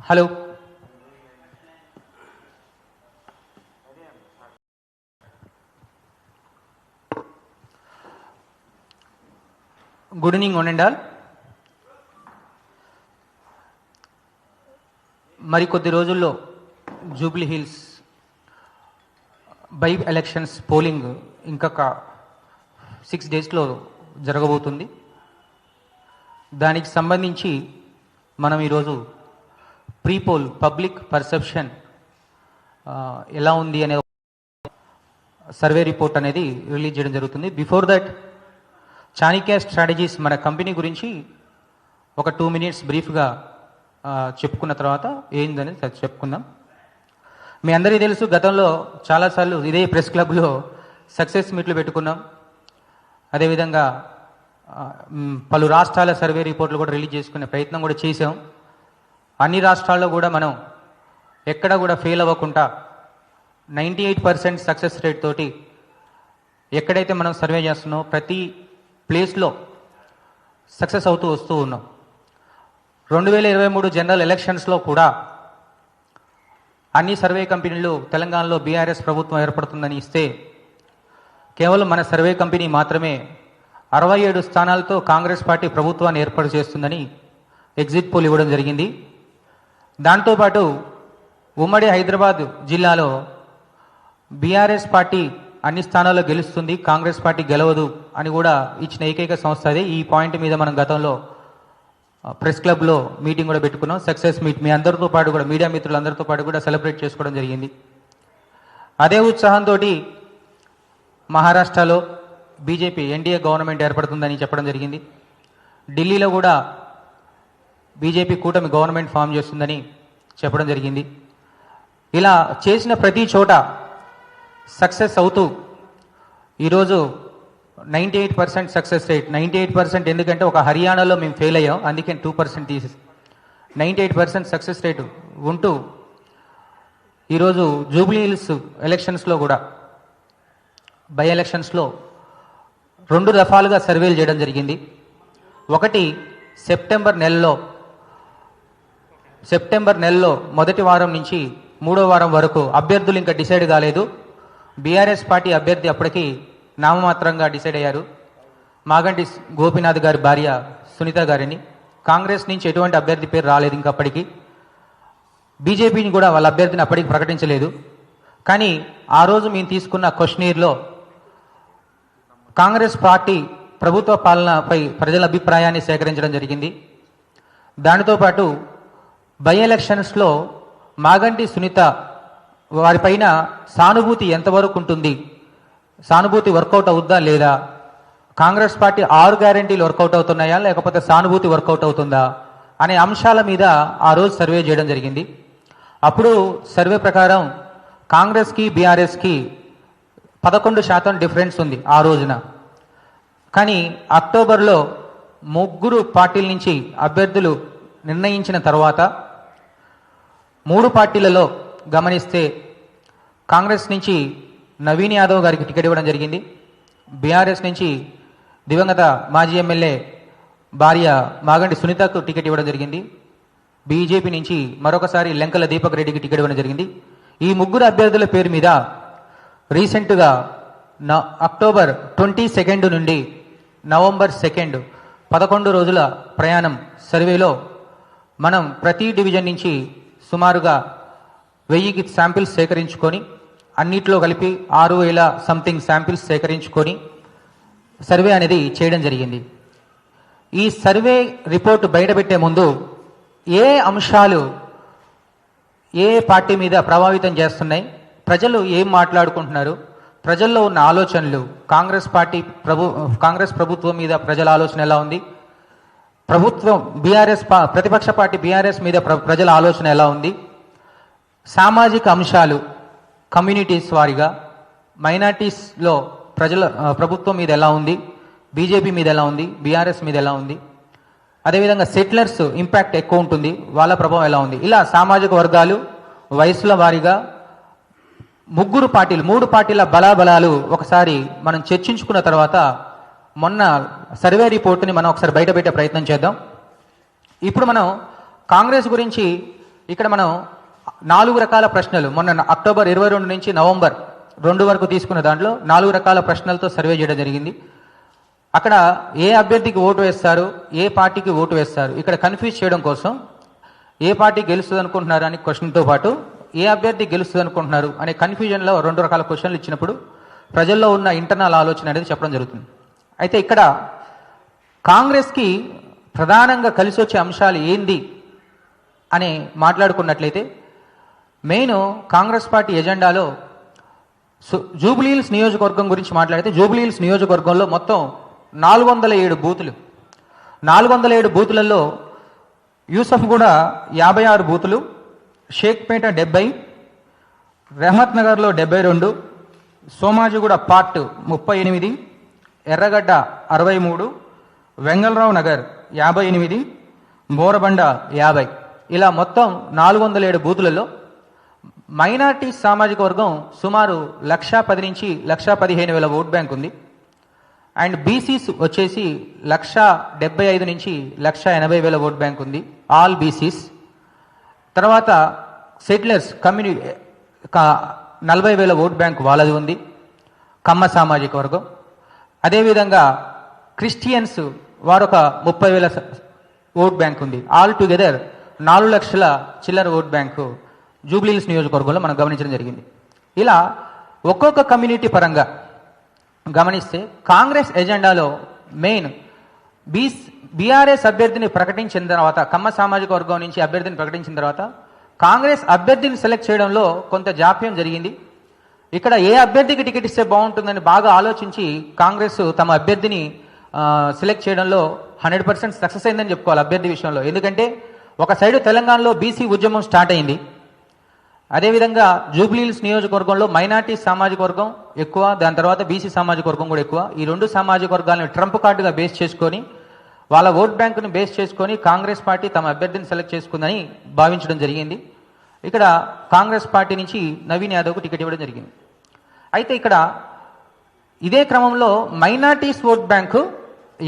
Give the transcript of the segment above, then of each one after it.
Hello, good evening one and all. మరికొద్ది రోజుల్లో Jubilee hills by elections polling ఇంకొక 6 డేస్లో జరగబోతుంది. దానికి సంబంధించి మనం ఈరోజు ప్రీపోల్ పబ్లిక్ పర్సెప్షన్ ఎలా ఉంది అనే సర్వే రిపోర్ట్ అనేది రిలీజ్ చేయడం జరుగుతుంది. బిఫోర్ దట్ చాణక్య స్ట్రాటజీస్ మన కంపెనీ గురించి ఒక 2 minutes బ్రీఫ్గా చెప్పుకున్న తర్వాత ఏందనేది చెప్పుకుందాం. మీ అందరికీ తెలుసు, గతంలో చాలాసార్లు ఇదే ప్రెస్ క్లబ్లో సక్సెస్ మీట్లు పెట్టుకున్నాం. అదేవిధంగా పలు రాష్ట్రాల సర్వే రిపోర్ట్లు కూడా రిలీజ్ చేసుకునే ప్రయత్నం కూడా చేసాం. అన్ని రాష్ట్రాల్లో కూడా మనం ఎక్కడ కూడా ఫెయిల్ అవ్వకుండా 98% సక్సెస్ రేట్ తోటి ఎక్కడైతే మనం సర్వే చేస్తున్నామో ప్రతి ప్లేస్లో సక్సెస్ అవుతూ వస్తూ ఉన్నాం. 2023 జనరల్ ఎలక్షన్స్లో కూడా అన్ని సర్వే కంపెనీలు తెలంగాణలో బీఆర్ఎస్ ప్రభుత్వం ఏర్పడుతుందని ఇస్తే కేవలం మన సర్వే కంపెనీ మాత్రమే 67 స్థానాలతో కాంగ్రెస్ పార్టీ ప్రభుత్వాన్ని ఏర్పాటు చేస్తుందని ఎగ్జిట్ పోల్ ఇవ్వడం జరిగింది. దాంతోపాటు ఉమ్మడి హైదరాబాద్ జిల్లాలో బీఆర్ఎస్ పార్టీ అన్ని స్థానాల్లో గెలుస్తుంది, కాంగ్రెస్ పార్టీ గెలవదు అని కూడా ఇచ్చిన ఏకైక సంస్థ అదే. ఈ పాయింట్ మీద మనం గతంలో ప్రెస్ క్లబ్లో మీటింగ్ కూడా పెట్టుకున్నాం. సక్సెస్ మీట్ మీ అందరితో పాటు కూడా మీడియా మిత్రులందరితో పాటు కూడా సెలబ్రేట్ చేసుకోవడం జరిగింది. అదే ఉత్సాహంతో మహారాష్ట్రలో బీజేపీ ఎన్డీఏ గవర్నమెంట్ ఏర్పడుతుందని చెప్పడం జరిగింది. ఢిల్లీలో కూడా బీజేపీ కూటమి గవర్నమెంట్ ఫామ్ చేస్తుందని చెప్పడం జరిగింది. ఇలా చేసిన ప్రతి చోట సక్సెస్ అవుతూ ఈరోజు 98% సక్సెస్ రేట్. 98% ఎందుకంటే ఒక హర్యానాలో మేము ఫెయిల్ అయ్యాం, అందుకే 2% తీసేసి 98% సక్సెస్ రేటు ఉంటూ ఈరోజు జూబ్లీ హిల్స్ ఎలక్షన్స్లో కూడా బై ఎలక్షన్స్లో 2 దఫాలుగా సర్వేలు చేయడం జరిగింది. ఒకటి సెప్టెంబర్ నెలలో మొదటి వారం నుంచి 3వ వారం వరకు అభ్యర్థులు ఇంకా డిసైడ్ కాలేదు. బీఆర్ఎస్ పార్టీ అభ్యర్థి అప్పటికి నామమాత్రంగా డిసైడ్ అయ్యారు, మాగంటి గోపీనాథ్ గారి భార్య సునీత గారిని. కాంగ్రెస్ నుంచి ఎటువంటి అభ్యర్థి పేరు రాలేదు ఇంకా అప్పటికి. బీజేపీని కూడా వాళ్ళ అభ్యర్థిని అప్పటికి ప్రకటించలేదు. కానీ ఆ రోజు మేము తీసుకున్న క్వశ్చనీర్లో కాంగ్రెస్ పార్టీ ప్రభుత్వ పాలనపై ప్రజల అభిప్రాయాన్ని సేకరించడం జరిగింది. దానితో పాటు బై ఎలక్షన్స్లో మాగంటి సునీత వారిపైన సానుభూతి ఎంతవరకు ఉంటుంది, సానుభూతి వర్కౌట్ అవుద్దా లేదా, కాంగ్రెస్ పార్టీ 6 గ్యారెంటీలు వర్కౌట్ అవుతున్నాయా లేకపోతే సానుభూతి వర్కౌట్ అవుతుందా అనే అంశాల మీద ఆ రోజు సర్వే చేయడం జరిగింది. అప్పుడు సర్వే ప్రకారం కాంగ్రెస్కి బీఆర్ఎస్కి 11% డిఫరెన్స్ ఉంది ఆ రోజున. కానీ అక్టోబర్లో 3 పార్టీల నుంచి అభ్యర్థులు నిర్ణయించిన తర్వాత 3 పార్టీలలో గమనిస్తే కాంగ్రెస్ నుంచి నవీన్ యాదవ్ గారికి టికెట్ ఇవ్వడం జరిగింది. బీఆర్ఎస్ నుంచి దివంగత మాజీ ఎమ్మెల్యే భార్య మాగంటి సునీతకు టికెట్ ఇవ్వడం జరిగింది. బీజేపీ నుంచి మరొకసారి లెంకల దీపక్ రెడ్డికి టికెట్ ఇవ్వడం జరిగింది. ఈ 3 అభ్యర్థుల పేరు మీద రీసెంట్గా అక్టోబర్ 22 నుండి నవంబర్ 2 11 రోజుల ప్రయాణం సర్వేలో మనం ప్రతి డివిజన్ నుంచి సుమారుగా 1000 శాంపిల్స్ సేకరించుకొని అన్నిట్లో కలిపి 6000 సంథింగ్ శాంపిల్స్ సేకరించుకొని సర్వే అనేది చేయడం జరిగింది. ఈ సర్వే రిపోర్ట్ బయటపెట్టే ముందు ఏ అంశాలు ఏ పార్టీ మీద ప్రభావితం చేస్తున్నాయి, ప్రజలు ఏం మాట్లాడుకుంటున్నారు, ప్రజల్లో ఉన్న ఆలోచనలు, కాంగ్రెస్ ప్రభుత్వం మీద ప్రజల ఆలోచన ఎలా ఉంది, ప్రతిపక్ష పార్టీ బీఆర్ఎస్ మీద ప్రజల ఆలోచన ఎలా ఉంది, సామాజిక అంశాలు కమ్యూనిటీస్ వారిగా మైనార్టీస్లో ప్రభుత్వం మీద ఎలా ఉంది, బీజేపీ మీద ఎలా ఉంది, బీఆర్ఎస్ మీద ఎలా ఉంది, అదేవిధంగా సెటిలర్స్ ఇంపాక్ట్ ఎక్కువ ఉంటుంది, వాళ్ళ ప్రభావం ఎలా ఉంది, ఇలా సామాజిక వర్గాలు వయసుల వారీగా 3 పార్టీల బలాబలాలు ఒకసారి మనం చర్చించుకున్న తర్వాత మొన్న సర్వే రిపోర్టుని మనం ఒకసారి బయటపెట్టే ప్రయత్నం చేద్దాం. ఇప్పుడు మనం కాంగ్రెస్ గురించి ఇక్కడ మనం 4 రకాల ప్రశ్నలు మొన్న అక్టోబర్ 22 నుంచి నవంబర్ 2 వరకు తీసుకున్న దాంట్లో 4 రకాల ప్రశ్నలతో సర్వే చేయడం జరిగింది. అక్కడ ఏ అభ్యర్థికి ఓటు వేస్తారు, ఏ పార్టీకి ఓటు వేస్తారు, ఇక్కడ కన్ఫ్యూజ్ చేయడం కోసం ఏ పార్టీ గెలుస్తుంది అనుకుంటున్నారు అనే క్వశ్చన్తో పాటు ఏ అభ్యర్థి గెలుస్తుంది అనుకుంటున్నారు అనే కన్ఫ్యూజన్లో 2 రకాల క్వశ్చన్లు ఇచ్చినప్పుడు ప్రజల్లో ఉన్న ఇంటర్నల్ ఆలోచన అనేది చెప్పడం జరుగుతుంది. అయితే ఇక్కడ కాంగ్రెస్కి ప్రధానంగా కలిసి వచ్చే అంశాలు ఏంది అని మాట్లాడుకున్నట్లయితే మెయిన్ కాంగ్రెస్ పార్టీ ఎజెండాలో జూబ్లీహిల్స్ నియోజకవర్గం గురించి మాట్లాడితే జూబ్లీహిల్స్ నియోజకవర్గంలో మొత్తం 407 బూతులు, 407 బూతులలో యూసఫ్గూడ 56 బూతులు, షేక్పేట 70, రెహమత్ నగర్లో 72, సోమాజిగూడ పార్ట్ 38, ఎర్రగడ్డ 63, వెంగళరావు నగర్ 58, బోరబండ 50, ఇలా మొత్తం 407 బూతులలో మైనార్టీ సామాజిక వర్గం సుమారు 1,10,000 నుంచి 1,15,000 ఓట్ బ్యాంక్ ఉంది. అండ్ బీసీస్ వచ్చేసి 1,75,000 నుంచి 1,80,000 ఓట్ బ్యాంక్ ఉంది, ఆల్ బీసీస్. తర్వాత సెటిలర్స్ కమ్యూనిటీ 40,000 ఓట్ బ్యాంక్ వాళ్ళది ఉంది, కమ్మ సామాజిక వర్గం. అదేవిధంగా క్రిస్టియన్స్ వారొక 30,000 ఓట్ బ్యాంక్ ఉంది. ఆల్ టుగెదర్ 4 లక్షల చిల్లర ఓట్ బ్యాంకు జూబ్లీహిల్స్ నియోజకవర్గంలో మనం గమనించడం జరిగింది. ఇలా ఒక్కొక్క కమ్యూనిటీ పరంగా గమనిస్తే కాంగ్రెస్ ఎజెండాలో మెయిన్ బీఆర్ఎస్ అభ్యర్థిని ప్రకటించిన తర్వాత, కమ్మ సామాజిక వర్గం నుంచి అభ్యర్థిని ప్రకటించిన తర్వాత కాంగ్రెస్ అభ్యర్థిని సెలెక్ట్ చేయడంలో కొంత జాప్యం జరిగింది. ఇక్కడ ఏ అభ్యర్థికి టికెట్ ఇస్తే బాగుంటుందని బాగా ఆలోచించి కాంగ్రెస్ తమ అభ్యర్థిని సెలెక్ట్ చేయడంలో 100% సక్సెస్ అయిందని చెప్పుకోవాలి అభ్యర్థి విషయంలో. ఎందుకంటే ఒక సైడు తెలంగాణలో బీసీ ఉద్యమం స్టార్ట్ అయింది, అదేవిధంగా జూబ్లీహిల్స్ నియోజకవర్గంలో మైనార్టీ సామాజిక వర్గం ఎక్కువ, దాని తర్వాత బీసీ సామాజిక వర్గం కూడా ఎక్కువ. ఈ 2 సామాజిక వర్గాలను ట్రంప్ కార్డుగా బేస్ చేసుకొని వాళ్ళ ఓట్ బ్యాంకును బేస్ చేసుకొని కాంగ్రెస్ పార్టీ తమ అభ్యర్థిని సెలెక్ట్ చేసుకుందని భావించడం జరిగింది. ఇక్కడ కాంగ్రెస్ పార్టీ నుంచి నవీన్ యాదవ్కు టికెట్ ఇవ్వడం జరిగింది. అయితే ఇక్కడ ఇదే క్రమంలో మైనార్టీస్ ఓట్ బ్యాంకు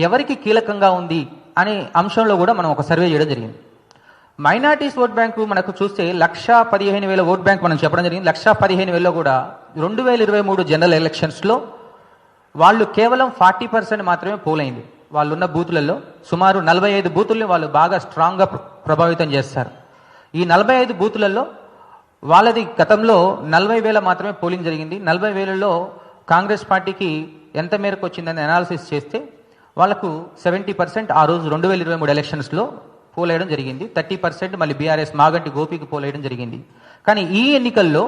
ఎవరికి కీలకంగా ఉంది అనే అంశంలో కూడా మనం ఒక సర్వే చేయడం జరిగింది. మైనార్టీస్ ఓట్ బ్యాంకు మనకు చూస్తే 1,15,000 ఓట్ బ్యాంక్ మనం చెప్పడం జరిగింది. 1,15,000లో కూడా 2023 జనరల్ ఎలక్షన్స్లో వాళ్ళు కేవలం 40% మాత్రమే పోల్ అయింది. వాళ్ళు ఉన్న బూతులలో సుమారు 45 బూతుల్ని వాళ్ళు బాగా స్ట్రాంగ్గా ప్రభావితం చేస్తారు. ఈ 45 బూతులలో వాళ్ళది గతంలో 40,000 మాత్రమే పోలింగ్ జరిగింది. 40,000లో కాంగ్రెస్ పార్టీకి ఎంత మేరకు వచ్చిందని అనాలిసిస్ చేస్తే వాళ్ళకు 70% ఆ రోజు 2023 ఎలక్షన్స్లో పోల్ వేయడం జరిగింది. 30% మళ్ళీ బీఆర్ఎస్ మాగంటి గోపికి పోల్ వేయడం జరిగింది. కానీ ఈ ఎన్నికల్లో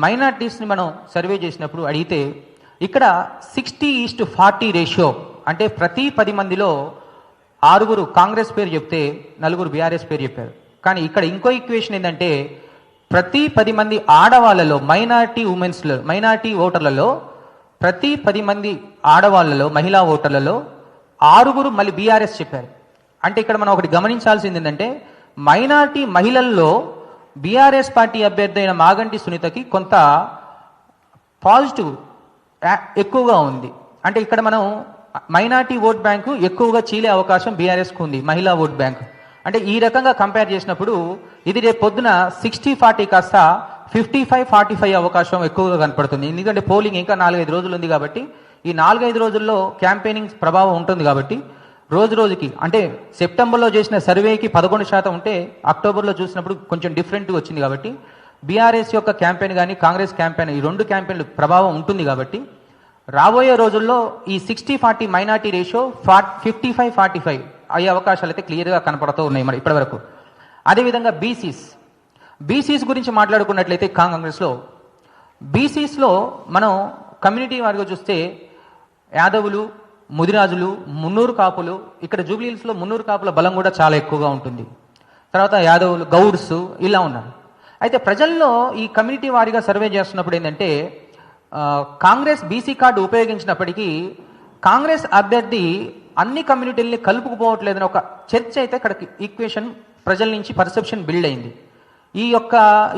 మైనార్టీస్ని మనం సర్వే చేసినప్పుడు అడిగితే ఇక్కడ 60:40 రేషియో, అంటే ప్రతి 10 మందిలో 6 కాంగ్రెస్ పేరు చెప్తే 4 బీఆర్ఎస్ పేరు చెప్పారు. కానీ ఇక్కడ ఇంకో ఈక్వేషన్ ఏంటంటే ప్రతి 10 మంది ఆడవాళ్ళలో మైనార్టీ ఓటర్లలో ప్రతి 10 మంది ఆడవాళ్ళలో మహిళా ఓటర్లలో 6 మళ్ళీ బీఆర్ఎస్ చెప్పారు. అంటే ఇక్కడ మనం ఒకటి గమనించాల్సింది ఏంటంటే మైనార్టీ మహిళల్లో బీఆర్ఎస్ పార్టీ అభ్యర్థి అయిన మాగంటి సునీతకి కొంత పాజిటివ్ ఎక్కువగా ఉంది. అంటే ఇక్కడ మనం మైనార్టీ ఓట్ బ్యాంకు ఎక్కువగా చీలే అవకాశం బీఆర్ఎస్కు ఉంది, మహిళా ఓట్ బ్యాంక్. అంటే ఈ రకంగా కంపేర్ చేసినప్పుడు ఇది రేపు పొద్దున 60-40 కాస్త 55-45 అవకాశం ఎక్కువగా కనపడుతుంది. ఎందుకంటే పోలింగ్ ఇంకా 4-5 రోజులు ఉంది కాబట్టి ఈ 4-5 రోజుల్లో క్యాంపెయినింగ్ ప్రభావం ఉంటుంది. కాబట్టి రోజు రోజుకి అంటే సెప్టెంబర్లో చేసిన సర్వేకి 11% ఉంటే అక్టోబర్లో చూసినప్పుడు కొంచెం డిఫరెంట్గా వచ్చింది. కాబట్టి బీఆర్ఎస్ యొక్క క్యాంపెయిన్ కానీ కాంగ్రెస్ క్యాంపెయిన్ ఈ 2 క్యాంపెయిన్లు ప్రభావం ఉంటుంది. కాబట్టి రాబోయే రోజుల్లో ఈ 60-40 మైనార్టీ రేషియో 55-45 అయ్యే అవకాశాలు అయితే క్లియర్గా కనపడుతూ ఉన్నాయి మరి ఇప్పటి వరకు. అదేవిధంగా బీసీస్ గురించి మాట్లాడుకున్నట్లయితే కాంగ్రెస్లో బీసీస్లో మనం కమ్యూనిటీ వారిగా చూస్తే యాదవులు, ముదిరాజులు, మున్నూరు కాపులు, ఇక్కడ జూబ్లీహిల్స్లో మున్నూరు కాపుల బలం కూడా చాలా ఎక్కువగా ఉంటుంది. తర్వాత యాదవులు, గౌడ్స్ ఇలా ఉన్నారు. అయితే ప్రజల్లో ఈ కమ్యూనిటీ వారిగా సర్వే చేస్తున్నప్పుడు ఏంటంటే కాంగ్రెస్ బీసీ కార్డు ఉపయోగించినప్పటికీ కాంగ్రెస్ అభ్యర్థి అన్ని కమ్యూనిటీల్ని కలుపుకుపోవట్లేదని ఒక చర్చ అయితే ఇక్కడ ఈక్వేషన్ ప్రజల నుంచి పర్సెప్షన్ బిల్డ్ అయింది.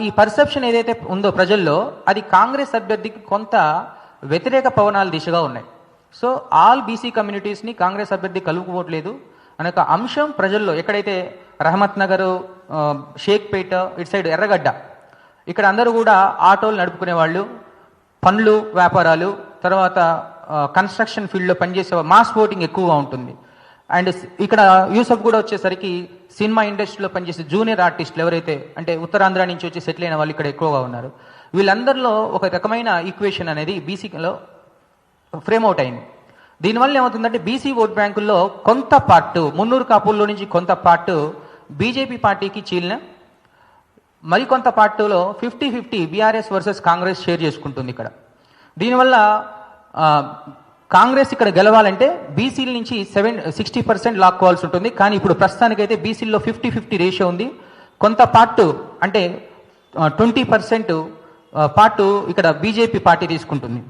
ఈ పర్సెప్షన్ ఏదైతే ఉందో ప్రజల్లో అది కాంగ్రెస్ అభ్యర్థికి కొంత వ్యతిరేక పవనాల దిశగా ఉన్నాయి. సో ఆల్ బీసీ కమ్యూనిటీస్ని కాంగ్రెస్ అభ్యర్థి కలుపుకోవట్లేదు అనే ఒక అంశం ప్రజల్లో ఎక్కడైతే రహమత్ నగర్, షేక్పేట, ఇటు సైడ్ ఎర్రగడ్డ, ఇక్కడ అందరూ కూడా ఆటోలు నడుపుకునే వాళ్ళు, పండ్లు వ్యాపారాలు, తర్వాత కన్స్ట్రక్షన్ ఫీల్డ్లో పనిచేసే మాస్ ఓటింగ్ ఎక్కువగా ఉంటుంది. అండ్ ఇక్కడ యూసఫ్ కూడా వచ్చేసరికి సినిమా ఇండస్ట్రీలో పనిచేసే జూనియర్ ఆర్టిస్టులు ఎవరైతే అంటే ఉత్తరాంధ్ర నుంచి వచ్చి సెటిల్ అయిన వాళ్ళు ఇక్కడ ఎక్కువగా ఉన్నారు. వీళ్ళందరిలో ఒక రకమైన ఈక్వేషన్ అనేది బీసీలో ఫ్రేమ్ అవుట్ అయింది. దీనివల్ల ఏమవుతుందంటే బీసీ ఓట్ బ్యాంకుల్లో కొంత పార్టు, మున్నూరు కాపుల్లో నుంచి కొంత పార్టు బీజేపీ పార్టీకి చీలిన, మరికొంత పార్టీలో 50-50 బీఆర్ఎస్ వర్సెస్ కాంగ్రెస్ షేర్ చేసుకుంటుంది ఇక్కడ. దీనివల్ల కాంగ్రెస్ ఇక్కడ గెలవాలంటే బీసీల నుంచి 60% లాక్కోవాల్సి ఉంటుంది. కానీ ఇప్పుడు ప్రస్తుతానికైతే బీసీల్లో 50-50 రేషియో ఉంది. కొంత పార్టు అంటే 20% పార్టు ఇక్కడ బీజేపీ పార్టీ తీసుకుంటుంది.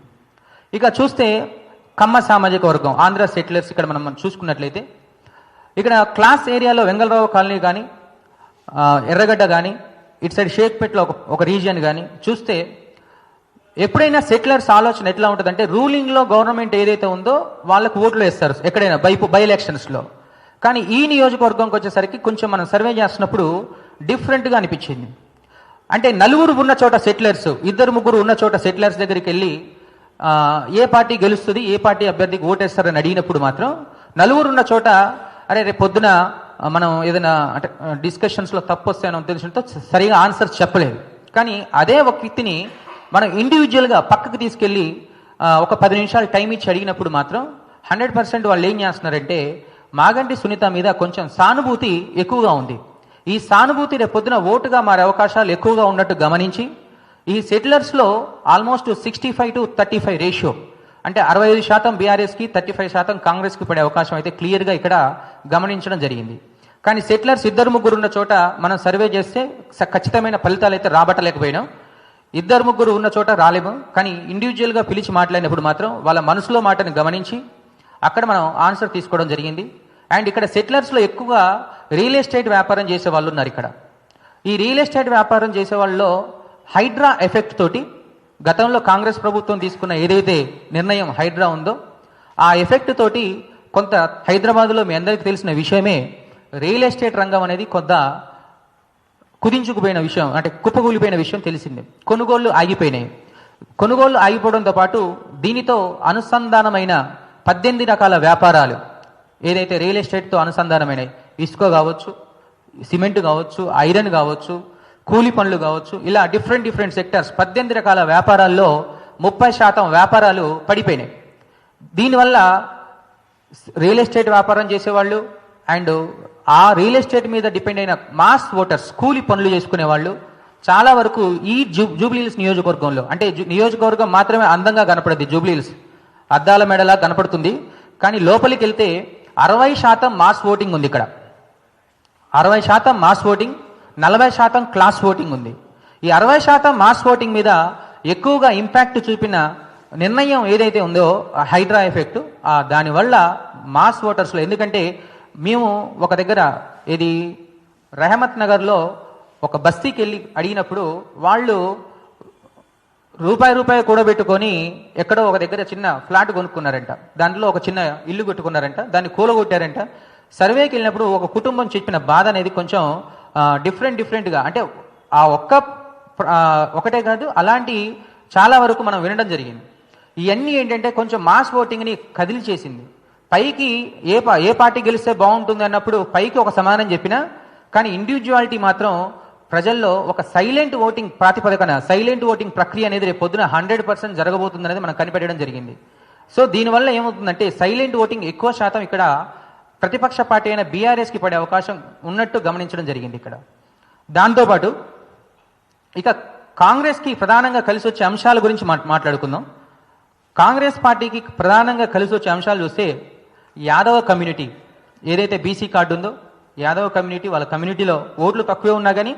ఇక చూస్తే కమ్మ సామాజిక వర్గం, ఆంధ్ర సెటిలర్స్ ఇక్కడ మనం చూసుకున్నట్లయితే ఇక్కడ క్లాస్ ఏరియాలో వెంగళరావు కాలనీ కానీ, ఎర్రగడ్డ కానీ, ఇటు సైడ్ షేక్పేట్లో ఒక రీజియన్ కానీ చూస్తే ఎప్పుడైనా సెటిలర్స్ ఆలోచన ఎట్లా ఉంటుందంటే రూలింగ్లో గవర్నమెంట్ ఏదైతే ఉందో వాళ్ళకు ఓట్లు వేస్తారు ఎక్కడైనా బై ఎలక్షన్స్లో. కానీ ఈ నియోజకవర్గంకి వచ్చేసరికి కొంచెం మనం సర్వే చేస్తున్నప్పుడు డిఫరెంట్గా అనిపించింది. అంటే నలుగురు ఉన్న చోట సెటిలర్స్, 2-3 ఉన్న చోట సెటిలర్స్ దగ్గరికి వెళ్ళి ఏ పార్టీ గెలుస్తుంది, ఏ పార్టీ అభ్యర్థికి ఓటేస్తారని అడిగినప్పుడు మాత్రం నలుగురు ఉన్న చోట అరే రేపు పొద్దున మనం ఏదైనా అంటే డిస్కషన్స్లో తప్పు వస్తాయని ఉద్దేశంతో సరిగా ఆన్సర్ చెప్పలేదు. కానీ అదే ఒక వ్యక్తిని మనం ఇండివిజువల్గా పక్కకు తీసుకెళ్ళి ఒక 10 నిమిషాలు టైం ఇచ్చి అడిగినప్పుడు మాత్రం 100% వాళ్ళు ఏం చేస్తున్నారంటే మాగంటి సునీత మీద కొంచెం సానుభూతి ఎక్కువగా ఉంది. ఈ సానుభూతి రేపు పొద్దున ఓటుగా మారే అవకాశాలు ఎక్కువగా ఉన్నట్టు గమనించి ఈ సెటిలర్స్లో ఆల్మోస్ట్ 65-35 రేషియో, అంటే 65% బీఆర్ఎస్కి 35% కాంగ్రెస్కి పడే అవకాశం అయితే క్లియర్గా ఇక్కడ గమనించడం జరిగింది. కానీ సెటిలర్స్ 2-3 ఉన్న చోట మనం సర్వే చేస్తే ఖచ్చితమైన ఫలితాలు అయితే రాబట్టలేకపోయినాం. 2-3 ఉన్న చోట రాలేము. కానీ ఇండివిజువల్గా పిలిచి మాట్లాడినప్పుడు మాత్రం వాళ్ళ మనసులో మాటని గమనించి అక్కడ మనం ఆన్సర్ తీసుకోవడం జరిగింది. అండ్ ఇక్కడ సెటిలర్స్లో ఎక్కువగా రియల్ ఎస్టేట్ వ్యాపారం చేసే వాళ్ళు ఉన్నారు. ఇక్కడ ఈ రియల్ ఎస్టేట్ వ్యాపారం చేసే వాళ్ళలో హైడ్రా ఎఫెక్ట్ తోటి గతంలో కాంగ్రెస్ ప్రభుత్వం తీసుకున్న ఏదైతే నిర్ణయం హైడ్రా ఉందో ఆ ఎఫెక్ట్ తోటి కొంత హైదరాబాద్లో మీ అందరికీ తెలిసిన విషయమే రియల్ ఎస్టేట్ రంగం అనేది కొంత కుదించుకుపోయిన విషయం, అంటే కుప్పకూలిపోయిన విషయం తెలిసిందే. కొనుగోళ్లు ఆగిపోయినాయి. కొనుగోళ్లు ఆగిపోవడంతో పాటు దీనితో అనుసంధానమైన 18 రకాల వ్యాపారాలు ఏదైతే రియల్ ఎస్టేట్తో అనుసంధానమైనవి, ఇసుక కావచ్చు, సిమెంట్ కావచ్చు, ఐరన్ కావచ్చు, కూలి పనులు కావచ్చు, ఇలా డిఫరెంట్ సెక్టర్స్ 18 రకాల వ్యాపారాల్లో 30% వ్యాపారాలు పడిపోయినాయి. దీనివల్ల రియల్ ఎస్టేట్ వ్యాపారం చేసేవాళ్ళు అండ్ ఆ రియల్ ఎస్టేట్ మీద డిపెండ్ అయిన మాస్ ఓటర్స్, కూలి పనులు చేసుకునే వాళ్ళు చాలా వరకు ఈ జూబ్లీహిల్స్ నియోజకవర్గంలో, అంటే నియోజకవర్గం మాత్రమే అందంగా కనపడదు, జూబ్లీహిల్స్ అద్దాల మెడలా కనపడుతుంది. కానీ లోపలికి వెళ్తే 60% మాస్ ఓటింగ్ ఉంది. ఇక్కడ 60% మాస్ ఓటింగ్, 40% క్లాస్ ఓటింగ్ ఉంది. ఈ 60% మాస్ ఓటింగ్ మీద ఎక్కువగా ఇంపాక్ట్ చూపిన నిర్ణయం ఏదైతే ఉందో హైడ్రా ఎఫెక్ట్, దానివల్ల మాస్ ఓటర్స్లో, ఎందుకంటే మేము ఒక దగ్గర ఇది రెహమత్ నగర్లో ఒక బస్తీకి వెళ్ళి అడిగినప్పుడు వాళ్ళు రూపాయి కూడబెట్టుకొని ఎక్కడో ఒక దగ్గర చిన్న ఫ్లాట్ కొనుక్కున్నారంట, దాంట్లో ఒక చిన్న ఇల్లు కట్టుకున్నారంట, దాన్ని కూలగొట్టారంట. సర్వేకి వెళ్ళినప్పుడు ఒక కుటుంబం చెప్పిన బాధ అనేది కొంచెం డిఫరెంట్గా, అంటే ఆ ఒకటే కాదు అలాంటి చాలా వరకు మనం వినడం జరిగింది. ఇవన్నీ ఏంటంటే కొంచెం మాస్ ఓటింగ్ని కదిలిచేసింది. పైకి ఏ పార్టీ గెలిస్తే బాగుంటుంది అన్నప్పుడు పైకి ఒక సమాధానం చెప్పినా, కానీ ఇండివిజువాలిటీ మాత్రం ప్రజల్లో ఒక సైలెంట్ ఓటింగ్ ప్రాతిపదికన సైలెంట్ ఓటింగ్ ప్రక్రియ అనేది రేపు పొద్దున 100% జరగబోతుంది అనేది మనం కనిపెట్టడం జరిగింది. సో దీనివల్ల ఏమవుతుందంటే సైలెంట్ ఓటింగ్ ఎక్కువ శాతం ఇక్కడ ప్రతిపక్ష పార్టీ అయిన బీఆర్ఎస్కి పడే అవకాశం ఉన్నట్టు గమనించడం జరిగింది ఇక్కడ. దాంతోపాటు ఇక కాంగ్రెస్కి ప్రధానంగా కలిసి వచ్చే అంశాల గురించి మాట్లాడుకుందాం. కాంగ్రెస్ పార్టీకి ప్రధానంగా కలిసి వచ్చే అంశాలు చూస్తే యాదవ కమ్యూనిటీ ఏదైతే బీసీ కార్డు ఉందో, యాదవ కమ్యూనిటీ, వాళ్ళ కమ్యూనిటీలో ఓట్లు తక్కువే ఉన్నా కానీ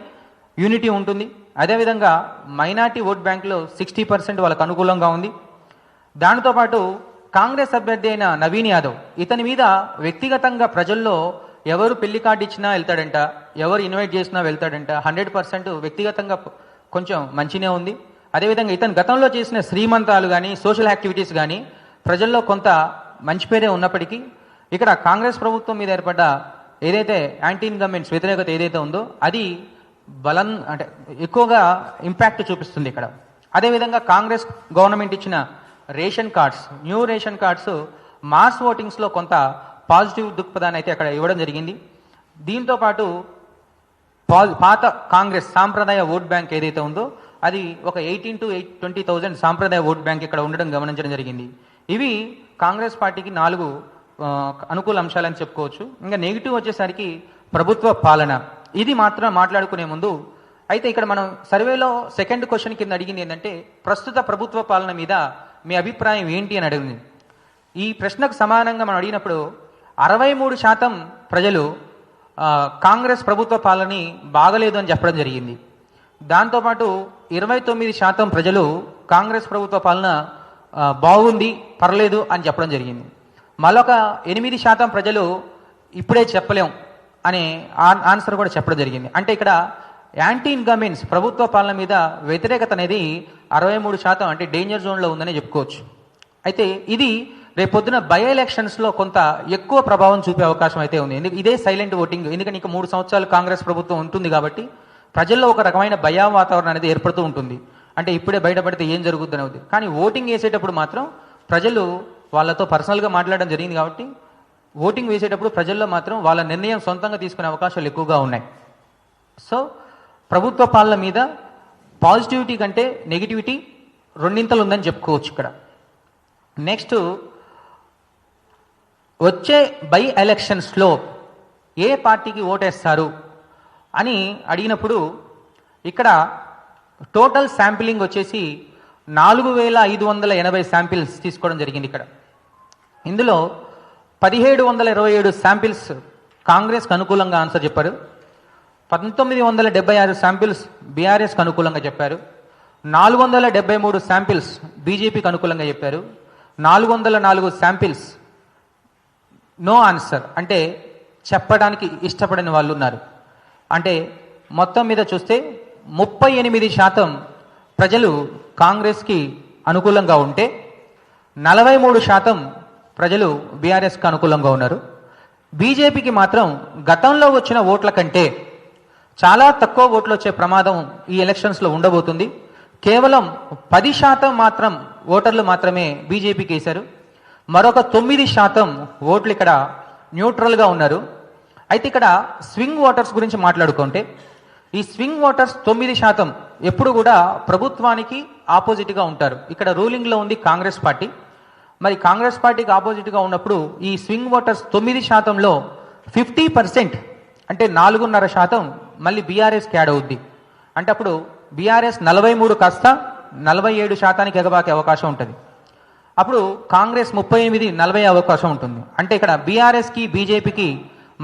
యూనిటీ ఉంటుంది. అదేవిధంగా మైనార్టీ ఓట్ బ్యాంకులో 60% వాళ్ళకు అనుకూలంగా ఉంది. దానితోపాటు కాంగ్రెస్ అభ్యర్థి అయిన నవీన్ యాదవ్, ఇతని మీద వ్యక్తిగతంగా ప్రజల్లో ఎవరు పెళ్లి కార్డు ఇచ్చినా వెళ్తాడంట, ఎవరు ఇన్వైట్ చేసినా వెళ్తాడంట. 100% వ్యక్తిగతంగా కొంచెం మంచినే ఉంది. అదేవిధంగా ఇతను గతంలో చేసిన శ్రీమంతాలు కానీ సోషల్ యాక్టివిటీస్ కానీ ప్రజల్లో కొంత మంచి పేరే ఉన్నప్పటికీ ఇక్కడ కాంగ్రెస్ ప్రభుత్వం మీద ఏర్పడ్డ ఏదైతే యాంటీ ఇన్కమెంట్స్ వ్యతిరేకత ఏదైతే ఉందో అది బలం అంటే ఎక్కువగా ఇంపాక్ట్ చూపిస్తుంది ఇక్కడ. అదేవిధంగా కాంగ్రెస్ గవర్నమెంట్ ఇచ్చిన ration cards, new ration cards mass ఓటింగ్స్లో కొంత పాజిటివ్ దృక్పథాన్ని అయితే అక్కడ ఇవ్వడం జరిగింది. దీంతో పాటు పాత కాంగ్రెస్ సాంప్రదాయ ఓట్ బ్యాంక్ ఏదైతే ఉందో అది ఒక 18 to 20,000 సాంప్రదాయ ఓట్ బ్యాంక్ ఇక్కడ ఉండడం గమనించడం జరిగింది. ఇవి కాంగ్రెస్ పార్టీకి 4 అనుకూల అంశాలని చెప్పుకోవచ్చు. ఇంకా నెగిటివ్ వచ్చేసరికి ప్రభుత్వ పాలన. ఇది మాత్రం మాట్లాడుకునే ముందు అయితే ఇక్కడ మనం సర్వేలో సెకండ్ క్వశ్చన్ కింద అడిగింది ఏంటంటే ప్రస్తుత ప్రభుత్వ పాలన మీద మీ అభిప్రాయం ఏంటి అని అడిగింది. ఈ ప్రశ్నకు సమానంగా మనం అడిగినప్పుడు 63% ప్రజలు కాంగ్రెస్ ప్రభుత్వ పాలన బాగలేదు అని చెప్పడం జరిగింది. దాంతోపాటు 29% ప్రజలు కాంగ్రెస్ ప్రభుత్వ పాలన బాగుంది, పర్లేదు అని చెప్పడం జరిగింది. మరొక 8% ప్రజలు ఇప్పుడే చెప్పలేం అనే ఆన్సర్ కూడా చెప్పడం జరిగింది. అంటే ఇక్కడ యాంటీ ఇన్కమెంట్స్ ప్రభుత్వ పాలన మీద వ్యతిరేకత అనేది 63% అంటే డేంజర్ జోన్లో ఉందని చెప్పుకోవచ్చు. అయితే ఇది రేపొద్దున బై ఎలక్షన్స్లో కొంత ఎక్కువ ప్రభావం చూపే అవకాశం అయితే ఉంది. ఇదే సైలెంట్ ఓటింగ్, ఎందుకంటే ఇంకా 3 సంవత్సరాలు కాంగ్రెస్ ప్రభుత్వం ఉంటుంది కాబట్టి ప్రజల్లో ఒక రకమైన భయం వాతావరణం అనేది ఏర్పడుతూ ఉంటుంది. అంటే ఇప్పుడే బయటపడితే ఏం జరుగుతుంది అనేది. కానీ ఓటింగ్ వేసేటప్పుడు మాత్రం ప్రజలు వాళ్ళతో పర్సనల్గా మాట్లాడడం జరిగింది కాబట్టి ఓటింగ్ వేసేటప్పుడు ప్రజల్లో మాత్రం వాళ్ళ నిర్ణయం సొంతంగా తీసుకునే అవకాశాలు ఎక్కువగా ఉన్నాయి. సో ప్రభుత్వ పాలన మీద పాజిటివిటీ కంటే నెగిటివిటీ రెండింతలు ఉందని చెప్పుకోవచ్చు ఇక్కడ. నెక్స్ట్ వచ్చే బై ఎలక్షన్స్లో ఏ పార్టీకి ఓటేస్తారు అని అడిగినప్పుడు ఇక్కడ టోటల్ శాంపిలింగ్ వచ్చేసి 4,580 శాంపిల్స్ తీసుకోవడం జరిగింది. ఇక్కడ ఇందులో 1,727 శాంపిల్స్ కాంగ్రెస్కి అనుకూలంగా ఆన్సర్ చెప్పారు. 1976 శాంపిల్స్ బీఆర్ఎస్కి అనుకూలంగా చెప్పారు. 473 శాంపిల్స్ బీజేపీకి అనుకూలంగా చెప్పారు. 404 శాంపిల్స్ నో ఆన్సర్ అంటే చెప్పడానికి ఇష్టపడని వాళ్ళు ఉన్నారు. అంటే మొత్తం మీద చూస్తే 38% ప్రజలు కాంగ్రెస్కి అనుకూలంగా ఉంటే 43% ప్రజలు బీఆర్ఎస్కి అనుకూలంగా ఉన్నారు. బీజేపీకి మాత్రం గతంలో వచ్చిన ఓట్ల కంటే చాలా తక్కువ ఓట్లు వచ్చే ప్రమాదం ఈ ఎలక్షన్స్లో ఉండబోతుంది. కేవలం 10% మాత్రం ఓటర్లు మాత్రమే బీజేపీకి వేశారు. మరొక 9% ఓట్లు ఇక్కడ న్యూట్రల్గా ఉన్నారు. అయితే ఇక్కడ స్వింగ్ ఓటర్స్ గురించి మాట్లాడుకుంటే ఈ స్వింగ్ ఓటర్స్ 9% ఎప్పుడు కూడా ప్రభుత్వానికి ఆపోజిట్గా ఉంటారు. ఇక్కడ రూలింగ్లో ఉంది కాంగ్రెస్ పార్టీ. మరి కాంగ్రెస్ పార్టీకి ఆపోజిట్గా ఉన్నప్పుడు ఈ స్వింగ్ ఓటర్స్ 9%లో 50% అంటే 4.5% మళ్ళీ బీఆర్ఎస్కి యాడ్ అవుద్ది. అంటే అప్పుడు బీఆర్ఎస్ 43 కాస్త 47% ఎగబాకే అవకాశం ఉంటుంది. అప్పుడు కాంగ్రెస్ 38, 40 అవకాశం ఉంటుంది. అంటే ఇక్కడ బీఆర్ఎస్కి బీజేపీకి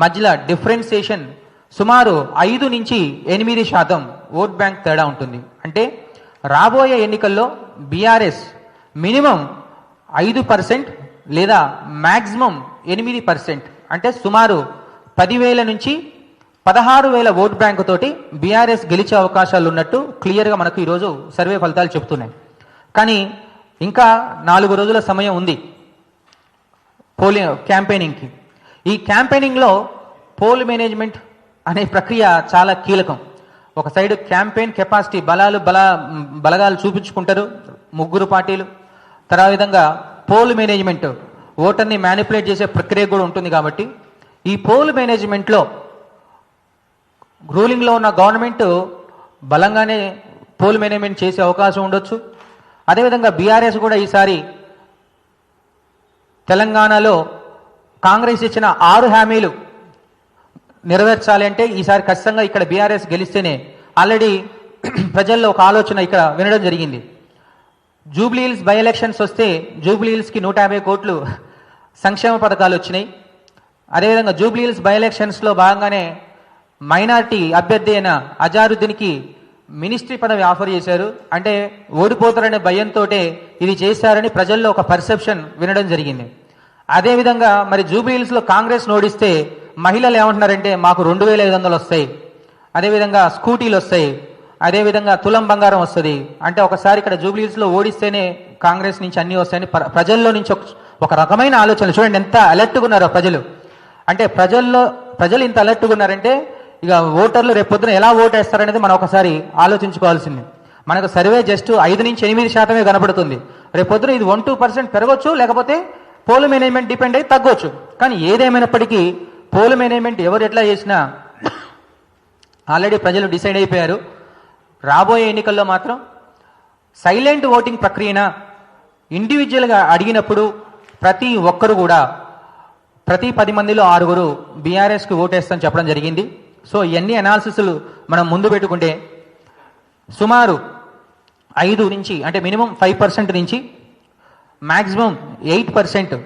మధ్యలో డిఫరెన్సియేషన్ సుమారు 5 నుంచి 8% ఓట్ బ్యాంక్ తేడా ఉంటుంది. అంటే రాబోయే ఎన్నికల్లో బీఆర్ఎస్ మినిమం 5% లేదా మ్యాక్సిమం 8% అంటే సుమారు 10,000 నుంచి 16,000 ఓట్ బ్యాంకు తోటి బీఆర్ఎస్ గెలిచే అవకాశాలు ఉన్నట్టు క్లియర్గా మనకు ఈరోజు సర్వే ఫలితాలు చెప్తున్నాయి. కానీ ఇంకా 4 రోజుల సమయం ఉంది క్యాంపెయినింగ్కి. ఈ క్యాంపెయినింగ్లో పోల్ అనే ప్రక్రియ చాలా కీలకం. ఒక సైడ్ క్యాంపెయిన్ కెపాసిటీ బలగాలు చూపించుకుంటారు 3 పార్టీలు. తర్వాత విధంగా పోల్ మేనేజ్మెంట్ ఓటర్ని మ్యానిపులేట్ చేసే ప్రక్రియ కూడా ఉంటుంది. కాబట్టి ఈ పోల్ మేనేజ్మెంట్లో రూలింగ్లో ఉన్న గవర్నమెంట్ బలంగానే పోల్ మేనేజ్మెంట్ చేసే అవకాశం ఉండొచ్చు. అదేవిధంగా బీఆర్ఎస్ కూడా ఈసారి తెలంగాణలో కాంగ్రెస్ ఇచ్చిన 6 హామీలు నెరవేర్చాలి అంటే ఈసారి ఖచ్చితంగా ఇక్కడ బీఆర్ఎస్ గెలిస్తేనే. ఆల్రెడీ ప్రజల్లో ఒక ఆలోచన ఇక్కడ వినడం జరిగింది. జూబ్లీ హిల్స్ బై ఎలక్షన్స్ వస్తే జూబ్లీ హిల్స్కి 150 కోట్లు సంక్షేమ పథకాలు వచ్చినాయి. అదేవిధంగా జూబ్లీ హిల్స్ బై ఎలక్షన్స్లో భాగంగానే మైనార్టీ అభ్యర్థి అయిన అజారుద్దీన్కి మినిస్ట్రీ పదవి ఆఫర్ చేశారు. అంటే ఓడిపోతారనే భయంతో ఇది చేశారని ప్రజల్లో ఒక పర్సెప్షన్ వినడం జరిగింది. అదేవిధంగా మరి జూబ్లీ హిల్స్లో కాంగ్రెస్ ఓడిస్తే మహిళలు ఏమంటున్నారంటే మాకు 2,500 వస్తాయి, అదేవిధంగా స్కూటీలు వస్తాయి, అదేవిధంగా తులం బంగారం వస్తుంది. అంటే ఒకసారి ఇక్కడ జూబ్లీ హిల్స్లో ఓడిస్తేనే కాంగ్రెస్ నుంచి అన్నీ వస్తాయని ప్రజల్లో నుంచి ఒక రకమైన ఆలోచన. చూడండి ఎంత అలర్ట్గా ఉన్నారో ప్రజలు. అంటే ప్రజలు ఇంత అలర్ట్గా ఉన్నారంటే ఇక ఓటర్లు రేపొద్దున ఎలా ఓటేస్తారనేది మనం ఒకసారి ఆలోచించుకోవాల్సింది. మనకు సర్వే జస్ట్ 5 నుంచి 8% కనబడుతుంది. రేపొద్దున ఇది 1-2% పెరగొచ్చు, లేకపోతే పోల్ మేనేజ్మెంట్ డిపెండ్ అయ్యి తగ్గొచ్చు. కానీ ఏదేమైనప్పటికీ పోల్ మేనేజ్మెంట్ ఎవరు ఎట్లా చేసినా ఆల్రెడీ ప్రజలు డిసైడ్ అయిపోయారు. రాబోయే ఎన్నికల్లో మాత్రం సైలెంట్ ఓటింగ్ ప్రక్రియన ఇండివిజువల్గా అడిగినప్పుడు ప్రతి ఒక్కరు కూడా ప్రతి 10 మందిలో 6 బీఆర్ఎస్కి ఓటేస్తామని చెప్పడం జరిగింది. సో ఇవన్నీ అనాలిసిస్లు మనం ముందు పెట్టుకుంటే సుమారు 5 నుంచి అంటే మినిమం 5% నుంచి మ్యాక్సిమం 8%